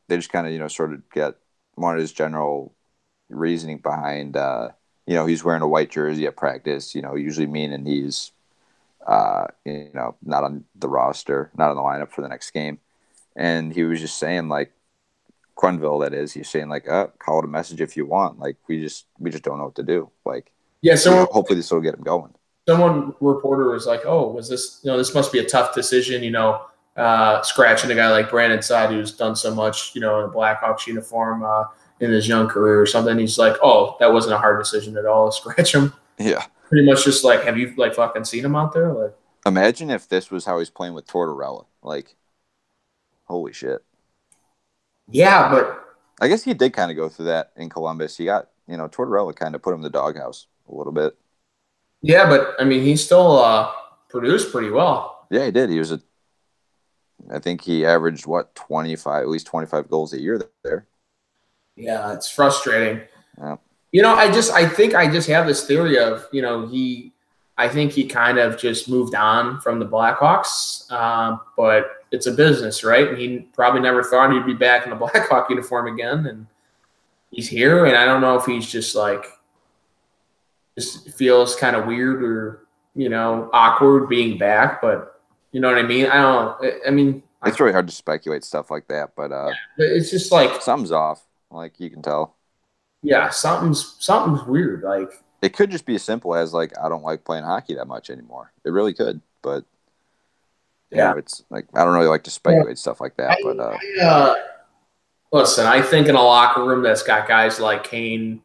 they just kind of, sort of wanted his general reasoning behind, he's wearing a white jersey at practice, usually meaning he's, not on the roster, not on the lineup for the next game. And he was just saying, Quenneville, that is, he's saying, call it a message if you want. We just don't know what to do. Hopefully this will get him going. Someone reporter was oh, was this, this must be a tough decision, scratching a guy like Brandon Saad who's done so much, in a Blackhawks uniform in his young career or something. He's oh, that wasn't a hard decision at all to scratch him. Yeah. Pretty much just have you fucking seen him out there? Imagine if this was how he's playing with Tortorella. Holy shit. Yeah, but I guess he did kind of go through that in Columbus. He got, Tortorella kind of put him in the doghouse a little bit. Yeah, but I mean, he still produced pretty well. Yeah, he did. He was I think he averaged 25, at least 25 goals a year there. Yeah, it's frustrating. Yeah. I think I just have this theory of, I think he kind of just moved on from the Blackhawks, but it's a business, right? And he probably never thought he'd be back in the Blackhawk uniform again, and he's here, and I don't know if he's just feels kind of weird or, awkward being back, but you know what I mean? I don't know. I mean, It's really hard to speculate stuff like that, but It's just like, something's off. Like you can tell. yeah, something's weird. Like, It could just be as simple as like I don't like playing hockey that much anymore. It really could, but yeah. it's like I don't really like to speculate stuff like that. Listen, I think in a locker room that's got guys like Kane,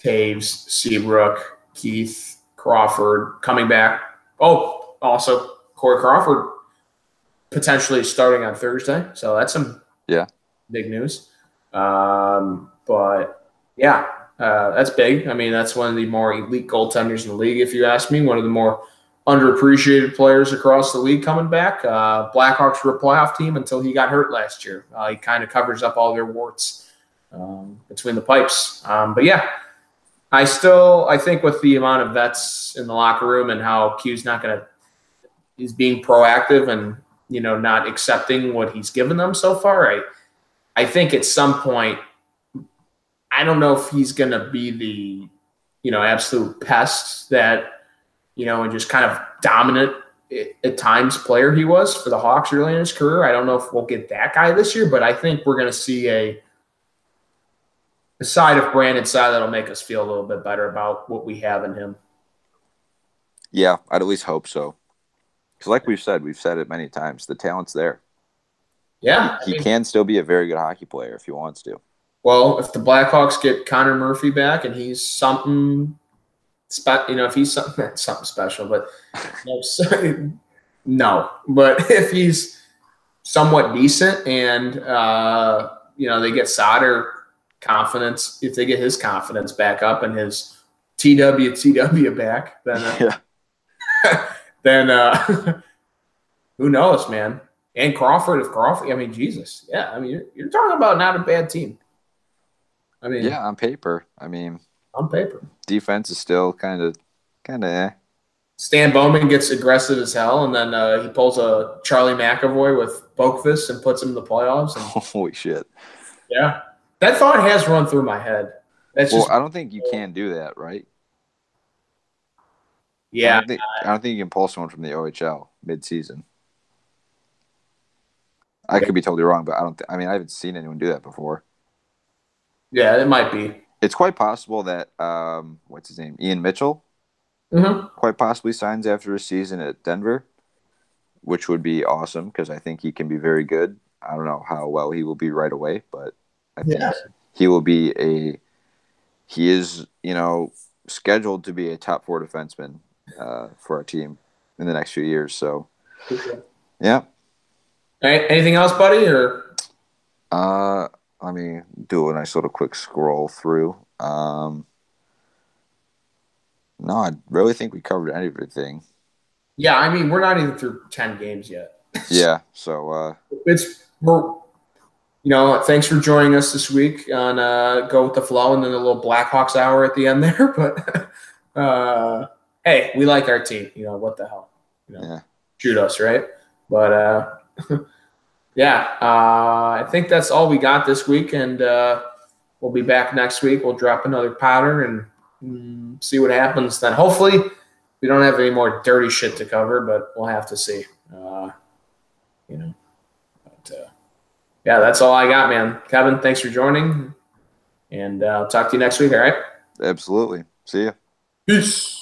Taves, Seabrook, Keith, Crawford coming back. Oh, also Corey Crawford potentially starting on Thursday. So that's some big news. But yeah, that's big. I mean, that's one of the more elite goaltenders in the league, if you ask me. One of the more underappreciated players across the league coming back. Blackhawks were a playoff team until he got hurt last year. He kind of covers up all their warts between the pipes. But yeah, I think with the amount of vets in the locker room and how Q's he's being proactive and, not accepting what he's given them so far. I think at some point, I don't know if he's going to be the, absolute pest that, and just kind of dominant at times player he was for the Hawks early in his career. I don't know if we'll get that guy this year, but I think we're going to see a side of Brandon Saad that'll make us feel a little bit better about what we have in him. Yeah, I'd at least hope so. Because like we've said it many times, the talent's there. Yeah. He can still be a very good hockey player if he wants to. Well, if the Blackhawks get Connor Murphy back and he's something if he's something special, but no. But if he's somewhat decent and, they get Sauter confidence, if they get his confidence back up and his TW back, then then who knows, man? And Crawford, Jesus. Yeah, you're talking about not a bad team. Yeah, on paper. On paper. Defense is still kind of eh. Stan Bowman gets aggressive as hell, and then he pulls a Charlie McAvoy with Boakfist and puts him in the playoffs. And, holy shit. Yeah. That thought has run through my head. I don't think you can do that, right? Yeah. I don't think you can pull someone from the OHL mid-season. I could be totally wrong, but I haven't seen anyone do that before. Yeah, it might be. It's quite possible that what's his name, Ian Mitchell, quite possibly signs after a season at Denver, which would be awesome because I think he can be very good. I don't know how well he will be right away, but I think he will be he is, scheduled to be a top 4 defenseman for our team in the next few years. So, yeah. All right. Anything else, buddy? Or let me do a nice little quick scroll through. No, I really think we covered everything. Yeah, we're not even through 10 games yet. Yeah, so thanks for joining us this week on Go With The Flow and then a little Blackhawks hour at the end there. But hey, we like our team. What the hell? Shoot us, right? But I think that's all we got this week, and we'll be back next week. We'll drop another pattern and see what happens then. Hopefully, we don't have any more dirty shit to cover, but we'll have to see. That's all I got, man. Kevin, thanks for joining, and I'll talk to you next week. All right? Absolutely. See ya. Peace.